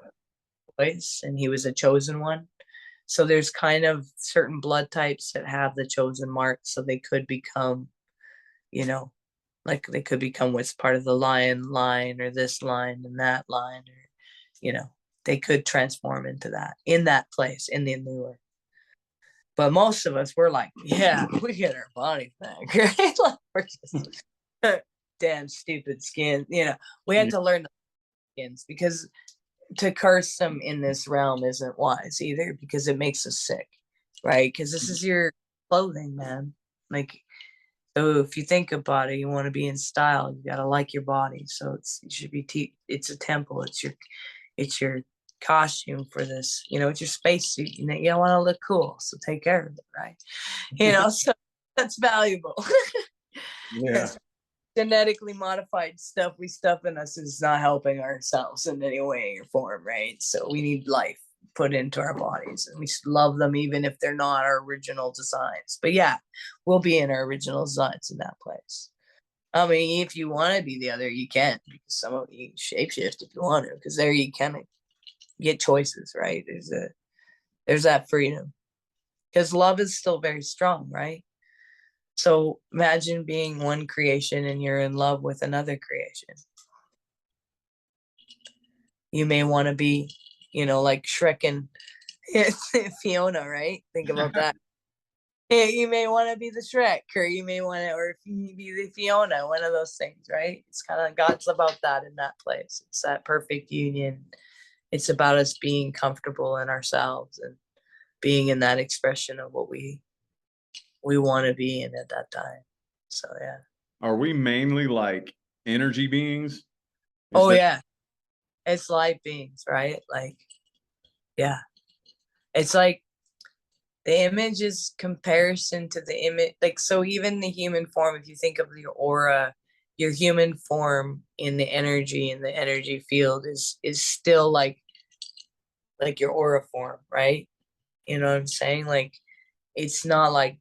and he was a chosen one. So there's kind of certain blood types that have the chosen mark, so they could become, you know, like they could become what's part of the lion line or this line and that line, or, you know, they could transform into that in that place in the newer. But most of us, we're like, yeah, we get our bodies back, right? Like we're just damn stupid skin. You know, we had Yeah. to learn the skins because to curse them in this realm isn't wise either, because it makes us sick, right? Because this is your clothing, man. Like, so if you think about it, you want to be in style, you gotta like your body. So it should be it's a temple. It's your costume for this. You know, it's your spacesuit. You know, you want to look cool, so take care of it, right? You know, so that's valuable. Yeah. Genetically modified stuff we stuff in us is not helping ourselves in any way or form, right? So we need life put into our bodies, and we should love them even if they're not our original designs. But yeah, we'll be in our original designs in that place. I mean, if you want to be the other, you can, because some of you shapeshift if you want to, because there you can get choices, right? There's that freedom, because love is still very strong, right? So imagine being one creation and you're in love with another creation. You may want to be, you know, like Shrek and Fiona, right? Think about that. You may want to be the Shrek, or you may want to, or be the Fiona, one of those things, right? It's kind of God's about that in that place. It's that perfect union. It's about us being comfortable in ourselves and being in that expression of what we want to be in at that time. So yeah. Are we mainly like energy beings? Is Oh that yeah. It's light beings, right? Like, yeah. It's like the image is comparison to the image. Like, so even the human form, if you think of your aura, your human form in the energy field is still like your aura form, right? You know what I'm saying? Like, it's not like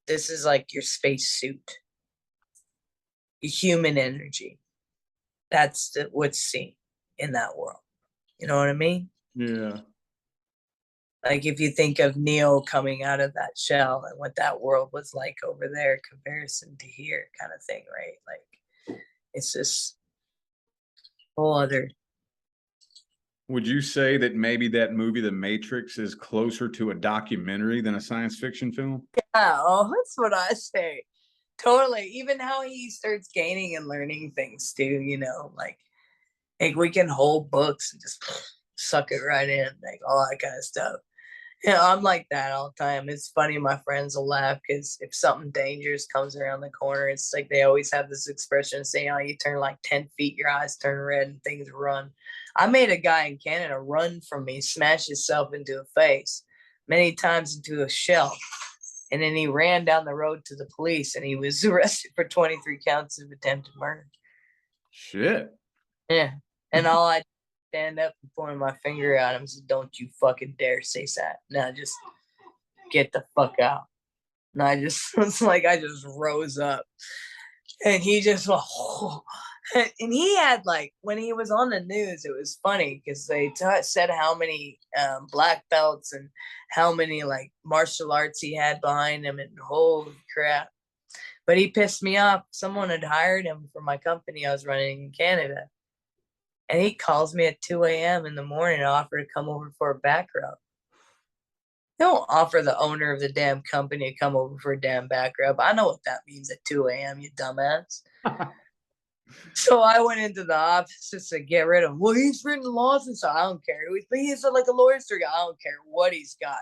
this is like your space suit, your human energy. What's seen in that world. You know what I mean? yeah. Like if you think of Neo coming out of that shell and what that world was like over there, comparison to here, kind of thing, right? Like it's just whole other. Would you say that maybe that movie, The Matrix, is closer to a documentary than a science fiction film? Yeah, oh, that's what I say. Totally. Even how he starts gaining and learning things too, you know, like we can hold books and just suck it right in, like all that kind of stuff. Yeah, I'm like that all the time. It's funny, my friends will laugh because if something dangerous comes around the corner, it's like they always have this expression saying, "Oh, you turn like 10 feet, your eyes turn red and things run." I made a guy in Canada run from me, smash himself into a face, many times into a shelf. And then he ran down the road to the police and he was arrested for 23 counts of attempted murder. Shit. Yeah. And all I stand up and point my finger at him and said, "Don't you fucking dare say that. Now just get the fuck out." And I just it's like I just rose up and he just went, oh. And he had like when he was on the news, it was funny because they said how many black belts and how many like martial arts he had behind him, and holy crap. But he pissed me off. Someone had hired him for my company I was running in Canada. And he calls me at 2 a.m. in the morning and offered to come over for a back rub. Don't offer the owner of the damn company to come over for a damn back rub. I know what that means at 2 a.m., you dumbass. So I went into the office just to get rid of him. Well, he's written laws and so I don't care. But he's like a lawyer's guy. I don't care what he's got.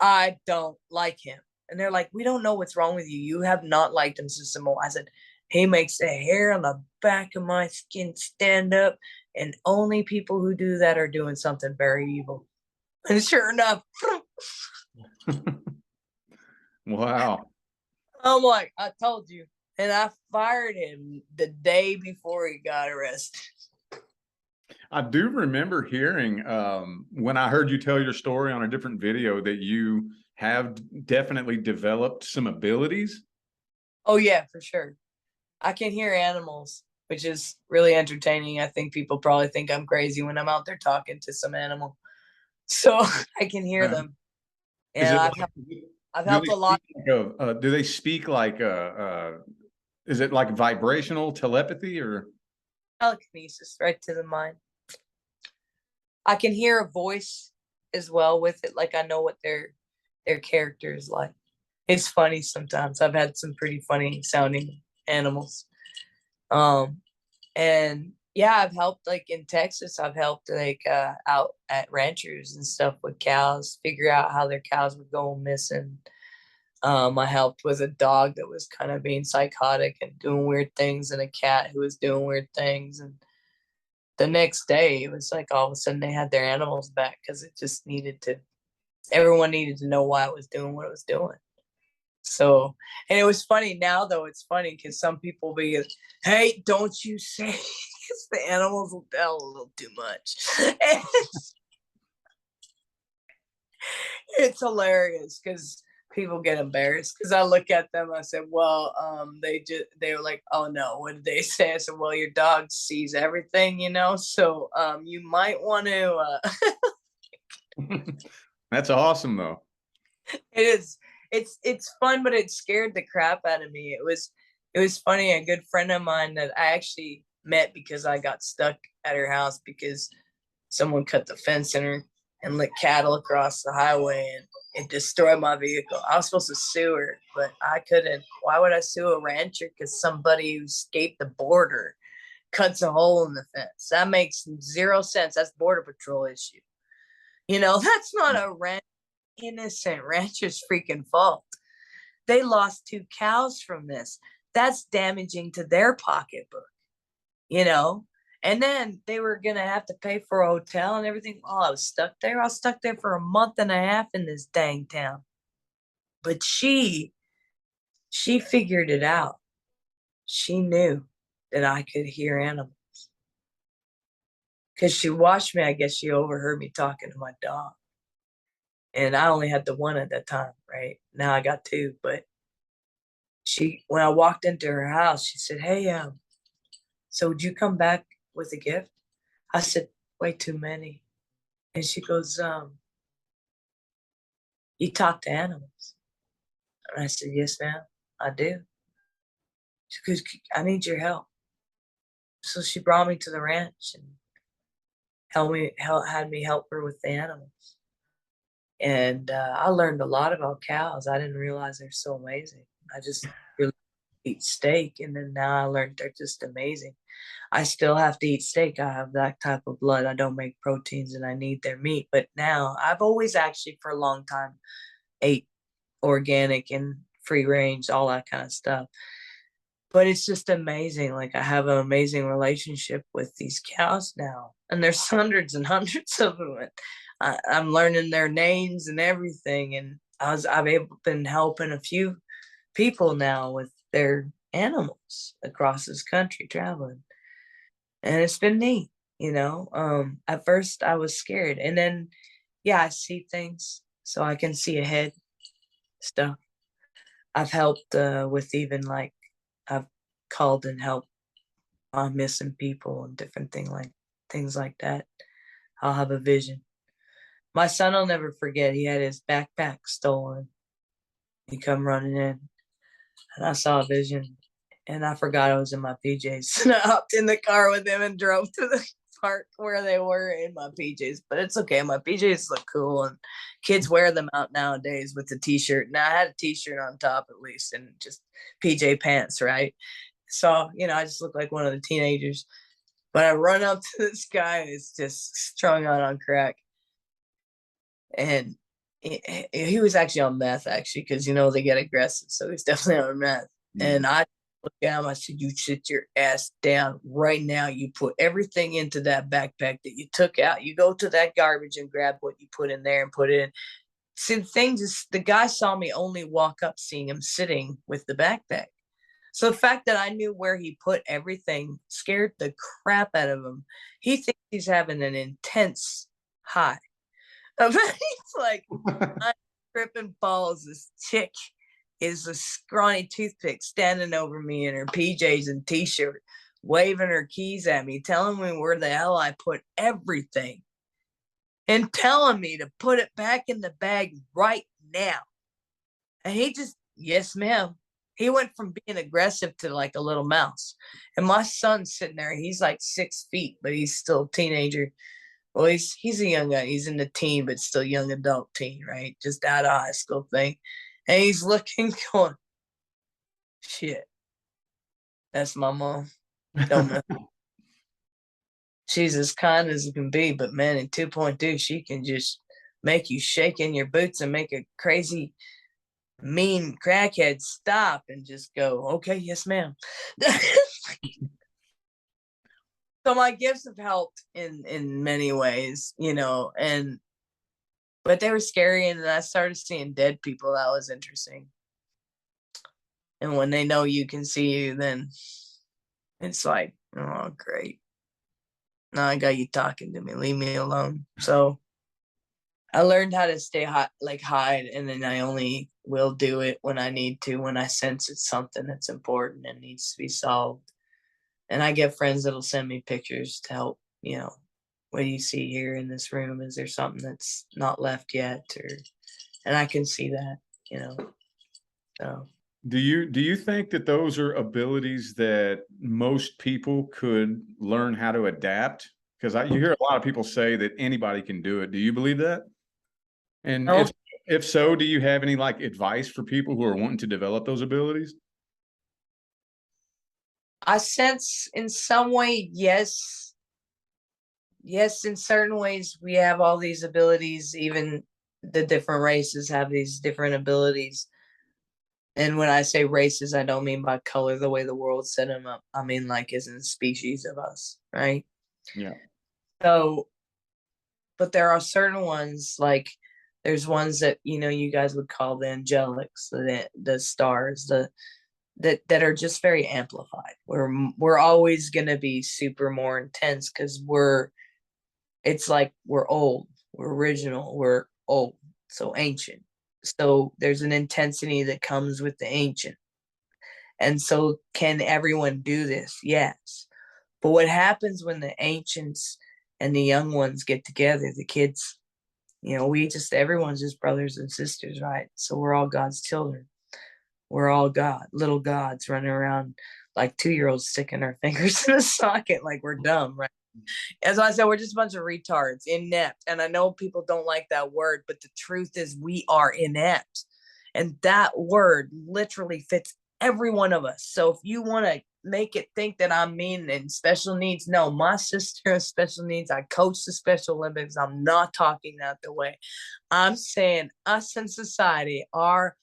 I don't like him. And they're like, "We don't know what's wrong with you. You have not liked him since the moment." I said, "He makes the hair on the back of my skin stand up. And only people who do that are doing something very evil." And sure enough, Wow. I'm like, "I told you." And I fired him the day before he got arrested. I do remember hearing when I heard you tell your story on a different video that you have definitely developed some abilities. Oh yeah, for sure. I can hear animals, which is really entertaining. I think people probably think I'm crazy when I'm out there talking to some animal. So I can hear Uh, them. is And it I've do they helped a lot. speak like do they speak like is it like vibrational telepathy or Telekinesis right to the mind. I can hear a voice as well with it. Like I know what their character is like. It's funny sometimes. I've had some pretty funny sounding animals. Um and yeah, I've helped like in Texas, I've helped like out at ranchers and stuff with cows, figure out how their cows were going missing. I helped with a dog that was kind of being psychotic and doing weird things, and a cat who was doing weird things. And the next day, it was like all of a sudden they had their animals back because it just needed to. Everyone needed to know why it was doing what it was doing. So, and it was funny now though. It's funny because some people be, hey, don't you say, because the animals will tell a little too much. And it's hilarious because people get embarrassed because I look at them. I said, well, they were like, oh no, what did they say? I said, well, your dog sees everything, so you might want to. that's awesome though. It is. It's fun, but it scared the crap out of me. It was funny. A good friend of mine that I actually met because I got stuck at her house because someone cut the fence in her and let cattle across the highway, and it destroyed my vehicle. I was supposed to sue her, but I couldn't. Why would I sue a rancher? Because somebody who escaped the border cuts a hole in the fence. That makes zero sense. That's border patrol issue. That's not a innocent rancher's freaking fault. They lost 2 cows from this. That's damaging to their pocketbook, you know? And then they were going to have to pay for a hotel and everything. While I was stuck there. I was stuck there for a month and a half in this dang town. But she figured it out. She knew that I could hear animals. Because she watched me, I guess she overheard me talking to my dog. And I only had the one at that time, right? Now I got 2, but when I walked into her house, she said, hey, so would you come back with a gift? I said, way too many. And she goes, you talk to animals. And I said, yes, ma'am, I do. She goes, I need your help. So she brought me to the ranch and had me help her with the animals. And I learned a lot about cows. I didn't realize they're so amazing. I just really eat steak, and then now I learned they're just amazing. I still have to eat steak. I have that type of blood. I don't make proteins and I need their meat. But now I've always actually for a long time ate organic and free range, all that kind of stuff. But it's just amazing. Like I have an amazing relationship with these cows now. And there's hundreds and hundreds of them. I'm learning their names and everything. And been helping a few people now with their animals across this country traveling, and it's been neat. At first I was scared, and then yeah, I see things, so I can see ahead stuff. I've helped with even like I've called and helped missing people and different things like that. I'll have a vision. My son will never forget, he had his backpack stolen. He come running in and I saw a vision, and I forgot I was in my PJs. And I hopped in the car with him and drove to the park where they were in my PJs. But it's okay. My PJs look cool, and kids wear them out nowadays with the t-shirt. Now I had a t-shirt on top at least, and just PJ pants, right? So, I just look like one of the teenagers. But I run up to this guy who's just strung out on crack. And he was actually on meth, actually, because they get aggressive. So he's definitely on meth. And I looked at him. I said, "You sit your ass down right now. You put everything into that backpack that you took out. You go to that garbage and grab what you put in there and put it in." See, the guy saw me only walk up, seeing him sitting with the backpack. So the fact that I knew where he put everything scared the crap out of him. He thinks he's having an intense high. He's like, I'm tripping balls. This chick is a scrawny toothpick standing over me in her PJs and t-shirt, waving her keys at me, telling me where the hell I put everything, and telling me to put it back in the bag right now. And he just, yes, ma'am. He went from being aggressive to like a little mouse. And my son's sitting there. He's like 6 feet, but he's still a teenager. Well, he's a young guy. He's in the teen, but still young adult teen, right? Just out of high school thing. And he's looking, going, shit, that's my mom. Don't know. She's as kind as it can be, but man, in 2.2, she can just make you shake in your boots and make a crazy, mean crackhead stop and just go, okay, yes, ma'am. So my gifts have helped in many ways, but they were scary, and I started seeing dead people. That was interesting. And when they know you can see you, then it's like, oh, great. Now I got you talking to me. Leave me alone. So I learned how to stay hide, and then I only will do it when I need to, when I sense it's something that's important and needs to be solved. And I get friends that'll send me pictures to help, what do you see here in this room? Is there something that's not left yet? And I can see that, so. Do you think that those are abilities that most people could learn how to adapt? Because you hear a lot of people say that anybody can do it. Do you believe that? And No, if so, do you have any like advice for people who are wanting to develop those abilities? I sense in some way, yes. Yes, in certain ways, we have all these abilities. Even the different races have these different abilities. And when I say races, I don't mean by color, the way the world set them up. I mean like as in species of us, right? Yeah. So, but there are certain ones, like there's ones that you guys would call the angelics, the stars, that are just very amplified. We're always gonna be super more intense because it's like we're old, we're original, we're old, so ancient. So there's an intensity that comes with the ancient. And so can everyone do this? Yes. But what happens when the ancients and the young ones get together, the kids, everyone's just brothers and sisters, right? So we're all God's children. We're all little gods running around like 2-year-olds sticking our fingers in a socket like we're dumb, right? As I said, we're just a bunch of retards, inept. And I know people don't like that word, but the truth is we are inept. And that word literally fits every one of us. So if you want to make it think that I'm mean and special needs, no, my sister has special needs. I coach the Special Olympics. I'm not talking that the way. I'm saying us in society are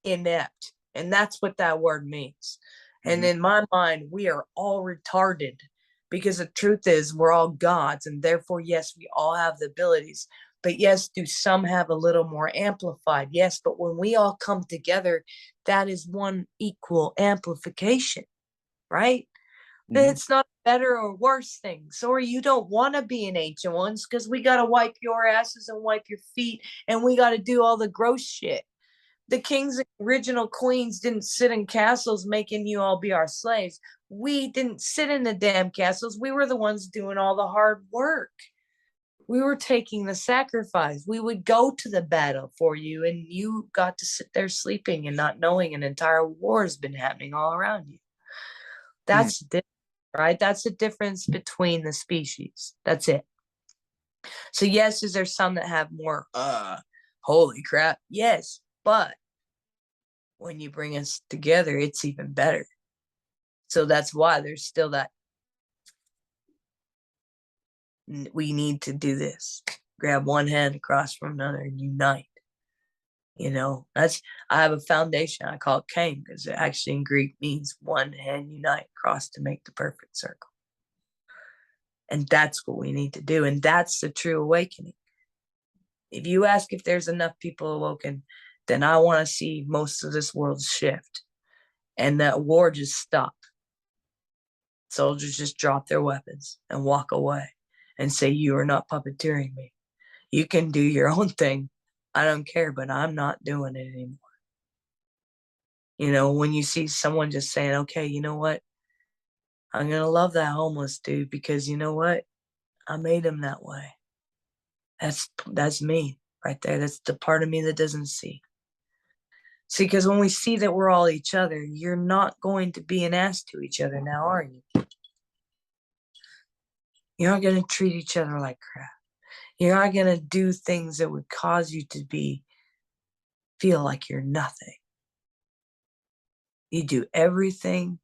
inept. And that's what that word means. And in my mind, we are all retarded, because the truth is we're all gods, and therefore, yes, we all have the abilities. But yes, do some have a little more amplified? Yes, but when we all come together, that is one equal amplification, right? It's not a better or worse thing. Sorry, you don't want to be an ancient ones, because we got to wipe your asses and wipe your feet, and we got to do all the gross shit. The kings and original queens didn't sit in castles making you all be our slaves. We didn't sit in the damn castles. We were the ones doing all the hard work. We were taking the sacrifice. We would go to the battle for you, and you got to sit there sleeping and not knowing an entire war has been happening all around you. That's different, right? That's the difference between the species. That's it. So yes, is there some that have more holy crap? Yes, but when you bring us together, it's even better. So that's why there's still that we need to do this. Grab one hand across from another and unite. I have a foundation. I call it Cain, because it actually in Greek means one hand unite, cross to make the perfect circle. And that's what we need to do. And that's the true awakening. If you ask if there's enough people awoken, then I want to see most of this world shift. and that war just stopped. Soldiers just drop their weapons and walk away and say, you are not puppeteering me. You can do your own thing. I don't care, but I'm not doing it anymore. You know, when you see someone just saying, okay, you know what? I'm going to love that homeless dude because you know what? I made him that way. That's me right there. That's the part of me that doesn't see. See, because when we see that we're all each other, you're not going to be an ass to each other now, are you? You're not going to treat each other like crap. You're not going to do things that would cause you to feel like you're nothing. You do everything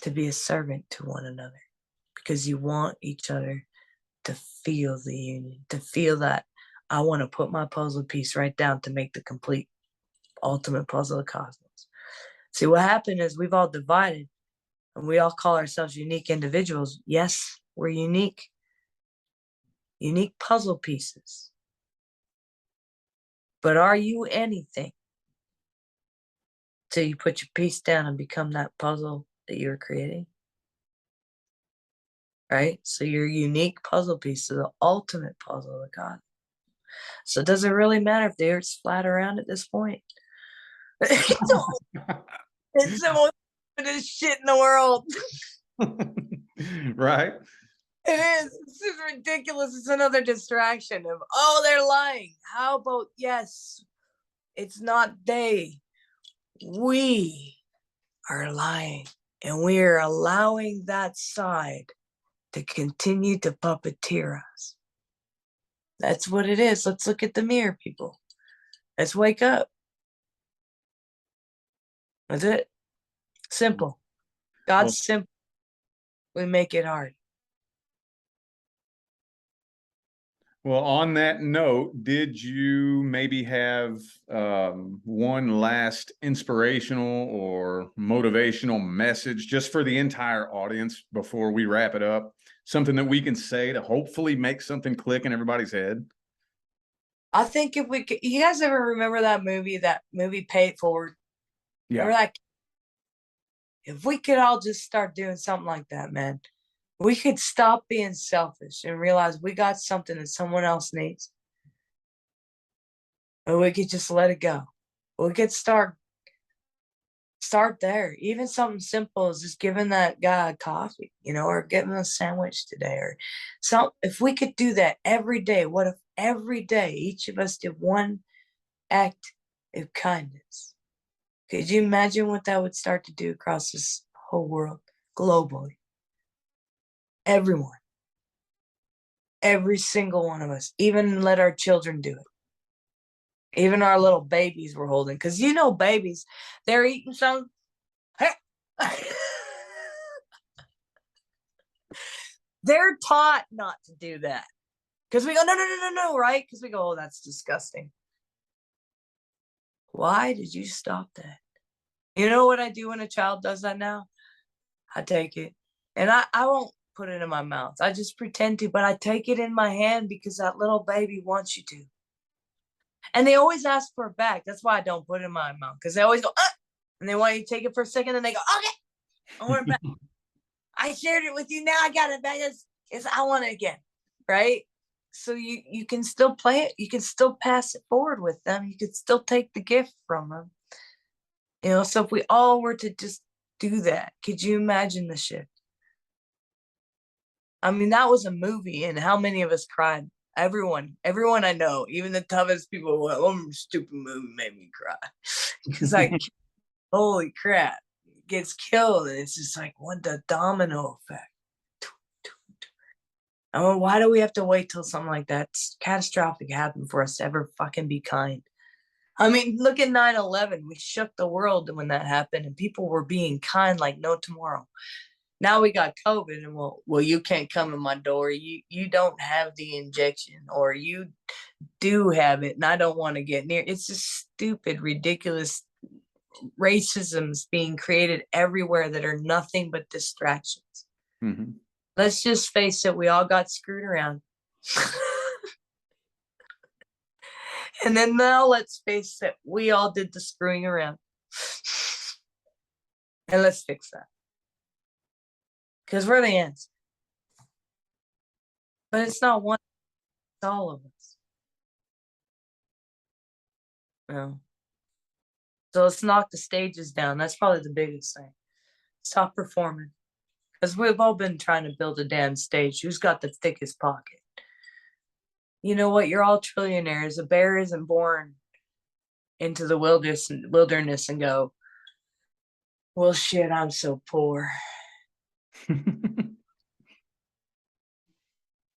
to be a servant to one another because you want each other to feel the union, to feel that I want to put my puzzle piece right down to make the complete ultimate puzzle of cosmos. See, what happened is we've all divided and we all call ourselves unique individuals. Yes, we're unique puzzle pieces. But are you anything till you put your piece down and become that puzzle that you're creating? Right? So your unique puzzle piece is the ultimate puzzle of God. So does it really matter if the earth's flat around at this point? It's the most stupidest shit in the world. Right? It is. This is ridiculous. It's another distraction of, oh, they're lying. How about, yes, it's not they. We are lying. And we are allowing that side to continue to puppeteer us. That's what it is. Let's look at the mirror, people. Let's wake up. That's it. Simple. God's simple. We make it hard. Well, on that note, did you maybe have one last inspirational or motivational message just for the entire audience before we wrap it up? Something that we can say to hopefully make something click in everybody's head? I think if we could, you guys ever remember that movie Pay It Forward? Yeah. Remember that? If we could all just start doing something like that, man, we could stop being selfish and realize we got something that someone else needs. And we could just let it go. We could start there. Even something simple as just giving that guy a coffee, or getting a sandwich today, or if we could do that every day. What if every day each of us did one act of kindness? Could you imagine what that would start to do across this whole world, globally? Everyone, every single one of us, even let our children do it. Even our little babies we're holding, because babies, they're eating some. They're taught not to do that because we go, no, no, no, no, no, right? Because we go, oh, that's disgusting. Why did you stop that? You know what I do when a child does that now? I take it and I won't put it in my mouth. I just pretend to, but I take it in my hand because that little baby wants you to. And they always ask for it back. That's why I don't put it in my mouth, because they always go, and they want you to take it for a second, and they go, okay, I want it back. I shared it with you. Now I got it back. I want it again. Right? So you can still play it. You can still pass it forward with them. You can still take the gift from them. So if we all were to just do that, could you imagine the shift? I mean, that was a movie, and how many of us cried? Everyone I know, even the toughest people went, oh, stupid movie made me cry. Because holy crap, gets killed, and it's just like, what the domino effect. I mean, why do we have to wait till something like that's catastrophic happened for us to ever fucking be kind? I mean, look at 9/11. We shook the world when that happened, and people were being kind like no tomorrow. Now we got COVID, and well, you can't come in my door. You don't have the injection, or you do have it, and I don't want to get near. It's just stupid, ridiculous racisms being created everywhere that are nothing but distractions. Mm-hmm. Let's just face it, we all got screwed around. And then now let's face it, we all did the screwing around. And let's fix that. Because we're the answer. But it's not one, it's all of us. You know? So let's knock the stages down. That's probably the biggest thing. Stop performing. Because we've all been trying to build a damn stage. Who's got the thickest pocket? You know what? You're all trillionaires. A bear isn't born into the wilderness and go, well, shit, I'm so poor.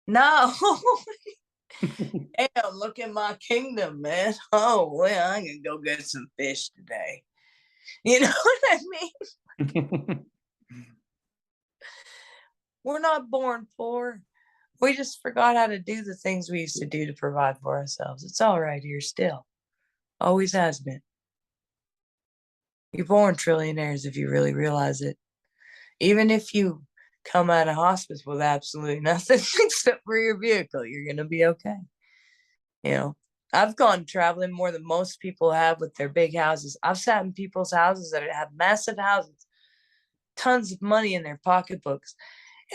No. Damn, look at my kingdom, man. Oh, well, I'm going to go get some fish today. You know what I mean? We're not born poor. We just forgot how to do the things we used to do to provide for ourselves. It's all right here still. Always has been. You're born trillionaires if you really realize it. Even if you come out of hospice with absolutely nothing except for your vehicle, you're going to be okay. You know, I've gone traveling more than most people have with their big houses. I've sat in people's houses that have massive houses, tons of money in their pocketbooks.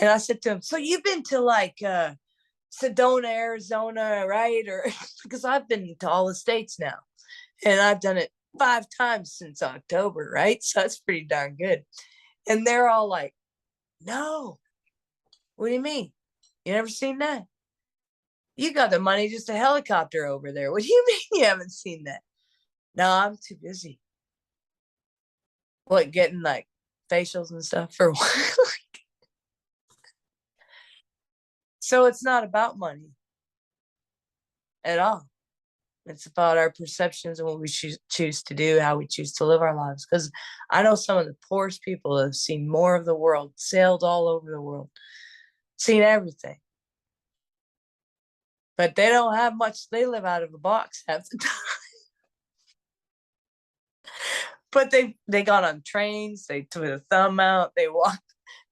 And I said to them, so you've been to like Sedona, Arizona, right? Or because I've been to all the states now. And I've done it 5 times since October, right? So that's pretty darn good. And they're all like, no. What do you mean? You never seen that? You got the money, just a helicopter over there. What do you mean you haven't seen that? No, I'm too busy. What, getting like facials and stuff for what? So it's not about money at all. It's about our perceptions and what we choose to do, how we choose to live our lives. Because I know some of the poorest people have seen more of the world, sailed all over the world, seen everything. But they don't have much. They live out of a box half the time. But they got on trains. They took a thumb out. They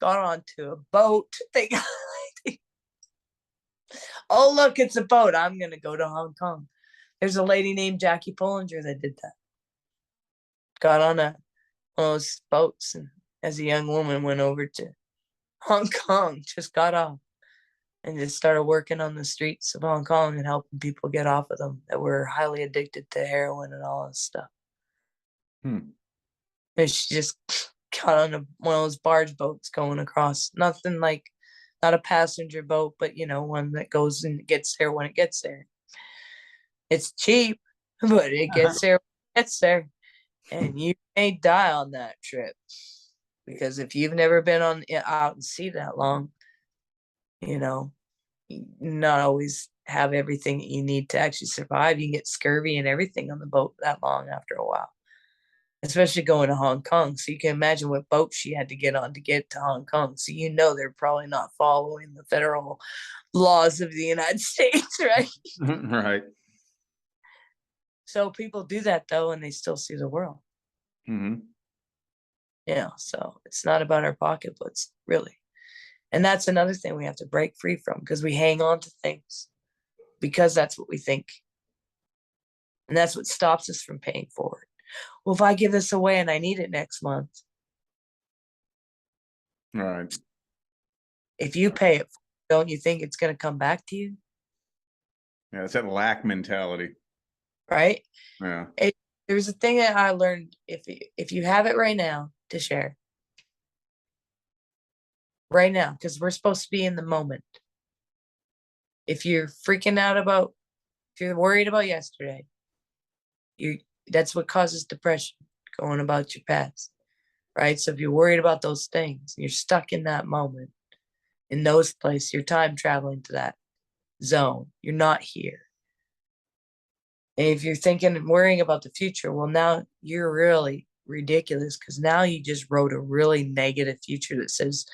got onto a boat. They got. Oh, look, it's a boat. I'm gonna go to Hong Kong. There's a lady named Jackie Pullinger that did that. Got on one of those boats and as a young woman went over to Hong Kong, just got off and just started working on the streets of Hong Kong and helping people get off of them that were highly addicted to heroin and all this stuff. And she just got on one of those barge boats going across. Nothing like, not a passenger boat, but one that goes and gets there when it gets there. It's cheap, but it gets there when it gets there. And you may die on that trip. Because if you've never been out in sea that long, not always have everything that you need to actually survive. You can get scurvy and everything on the boat that long after a while, especially going to Hong Kong. So you can imagine what boat she had to get on to get to Hong Kong. So they're probably not following the federal laws of the United States, right? Right. So people do that though, and they still see the world. So it's not about our pocketbooks, really. And that's another thing we have to break free from, because we hang on to things because that's what we think. And that's what stops us from paying forward. Well, if I give this away and I need it next month. Right. If you pay it, don't you think it's going to come back to you? Yeah, it's that lack mentality. Right? Yeah. There's a thing that I learned. If you have it right now to share, right now, because we're supposed to be in the moment. If you're freaking out if you're worried about yesterday, that's what causes depression, going about your past, right? So if you're worried about those things, you're stuck in that moment, in those places, you're time traveling to that zone. You're not here. And if you're thinking and worrying about the future, well, now you're really ridiculous, because now you just wrote a really negative future that says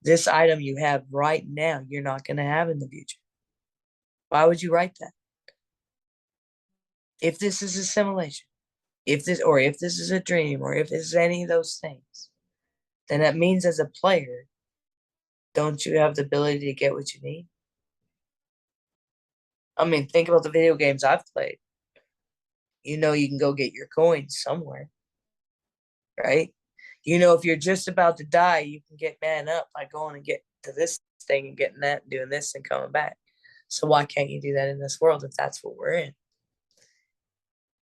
this item you have right now, you're not going to have in the future. Why would you write that? If this is a simulation, if this is a dream, or if this is any of those things, then that means as a player, don't you have the ability to get what you need? I mean, think about the video games I've played. You can go get your coins somewhere, right? If you're just about to die, you can get man up by going and get to this thing and getting that and doing this and coming back. So why can't you do that in this world if that's what we're in?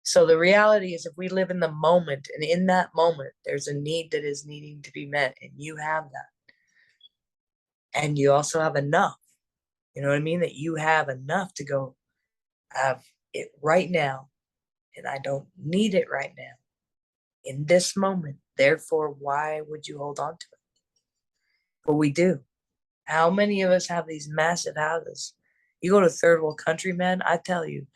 So the reality is, if we live in the moment, and in that moment, there's a need that is needing to be met, and you have that. And you also have enough, you know what I mean? That you have enough to go have it right now, and I don't need it right now in this moment. Therefore, why would you hold on to it? But we do. How many of us have these massive houses? You go to third world country, man, I tell you,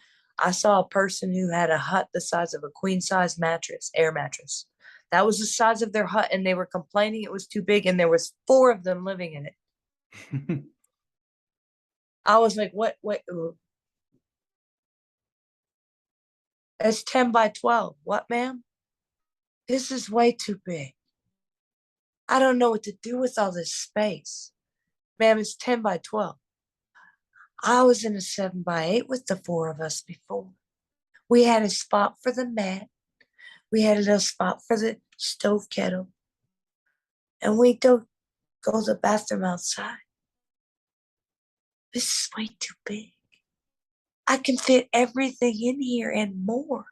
I saw a person who had a hut the size of a queen size mattress, air mattress. That was the size of their hut, and they were complaining it was too big, and there was 4 of them living in it. I was like, what? It's 10 by 12. What, ma'am? This is way too big. I don't know what to do with all this space. Ma'am, it's 10 by 12. I was in a 7 by 8 with the 4 of us before. We had a spot for the mat. We had a little spot for the stove kettle. And we don't go to the bathroom outside. This is way too big. I can fit everything in here and more.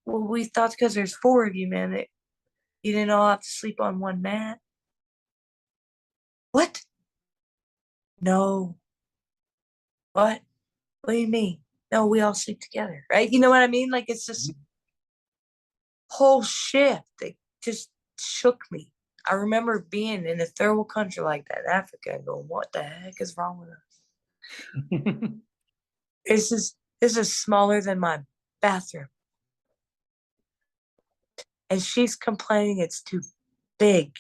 Well, we thought because there's 4 of you, man, that you didn't all have to sleep on one mat. What? No. What? What do you mean? No, we all sleep together, right? You know what I mean? Like, it's this whole shift that just shook me. I remember being in a third world country like that in Africa and going, what the heck is wrong with us? This is smaller than my bathroom. And she's complaining it's too big.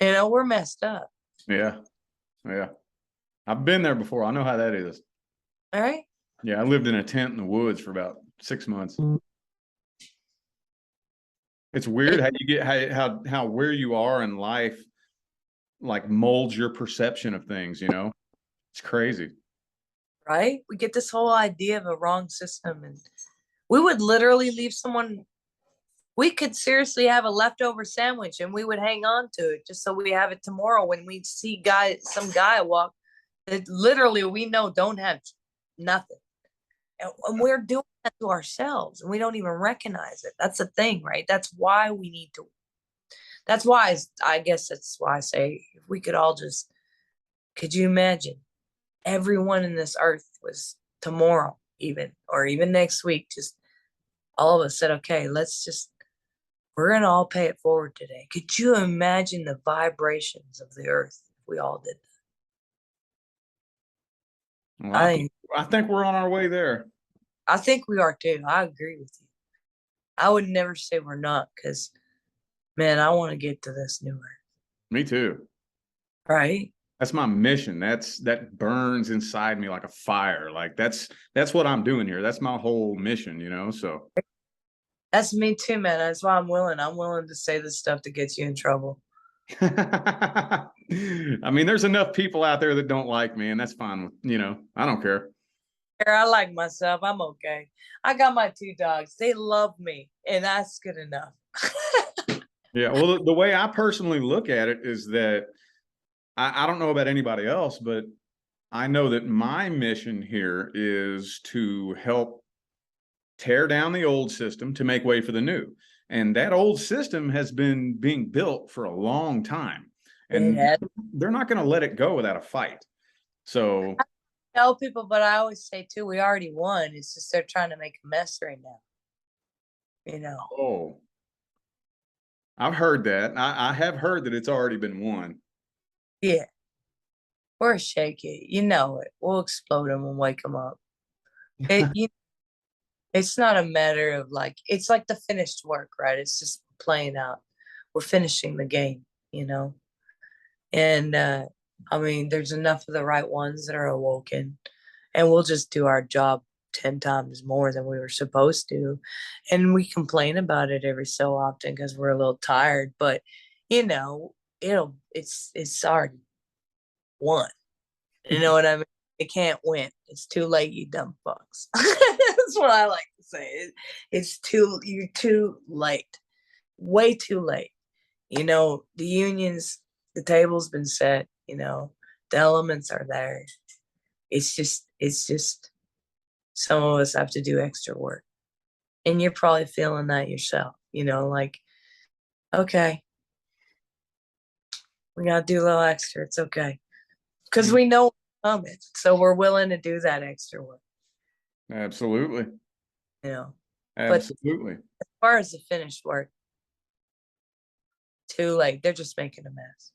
We're messed up. Yeah. I've been there before. I know how that is. All right. Yeah, I lived in a tent in the woods for about 6 months. It's weird how you get how where you are in life like molds your perception of things, It's crazy. Right? We get this whole idea of a wrong system, and we would literally leave someone. We could seriously have a leftover sandwich and we would hang on to it just so we have it tomorrow when we see some guy walk that literally we know don't have nothing. And we're doing that to ourselves and we don't even recognize it. That's the thing, right? That's why we need to. That's why I guess that's why I say if we could all just, could you imagine everyone in this earth was tomorrow even, or even next week, just all of us said, okay, we're going to all pay it forward today. Could you imagine the vibrations of the earth if we all did that? Well, I think we're on our way there. I think we are too. I agree with you. I would never say we're not because, man, I want to get to this new earth. Me too. Right? That's my mission. That burns inside me like a fire. Like that's what I'm doing here. That's my whole mission, so. That's me too, man. That's why I'm willing to say the stuff that gets you in trouble. I mean, there's enough people out there that don't like me, and that's fine. I don't care. I like myself. I'm okay. I got my 2 dogs. They love me, and that's good enough. Yeah. Well, the way I personally look at it is that I don't know about anybody else, but I know that my mission here is to help tear down the old system to make way for the new. And that old system has been being built for a long time. And they're not going to let it go without a fight. So I tell people, but I always say too, we already won. It's just they're trying to make a mess right now. Oh, I've heard that. I have heard that it's already been won. Yeah. We're shaky. You know it. We'll explode them and wake them up. It's not a matter of it's like the finished work, right? It's just playing out. We're finishing the game, And I mean, there's enough of the right ones that are awoken, and we'll just do our job 10 times more than we were supposed to. And we complain about it every so often because we're a little tired, but it's already won. You know what I mean? It can't win. It's too late, you dumb fucks. That's what I like to saying? You're too late, way too late. The unions, the table's been set, the elements are there. It's just some of us have to do extra work. And you're probably feeling that yourself, like, okay, we got to do a little extra. It's okay. Because we know it's coming. So we're willing to do that extra work, Absolutely. But Absolutely. as far as the finished work, too late. They're just making a mess.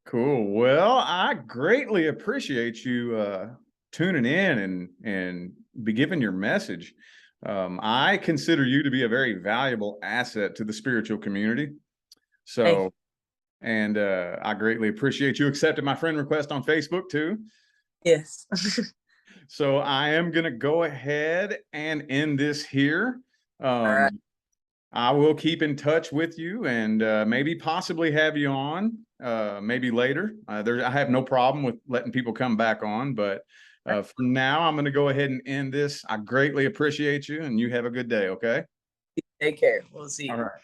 Cool. Well, I greatly appreciate you tuning in and be giving your message. I consider you to be a very valuable asset to the spiritual community. So, and I greatly appreciate you accepting my friend request on Facebook too. Yes. So I am going to go ahead and end this here. All right. I will keep in touch with you and maybe possibly have you on maybe later. I have no problem with letting people come back on, but for now, I'm going to go ahead and end this. I greatly appreciate you, and you have a good day, okay? Take care. We'll see you. All right.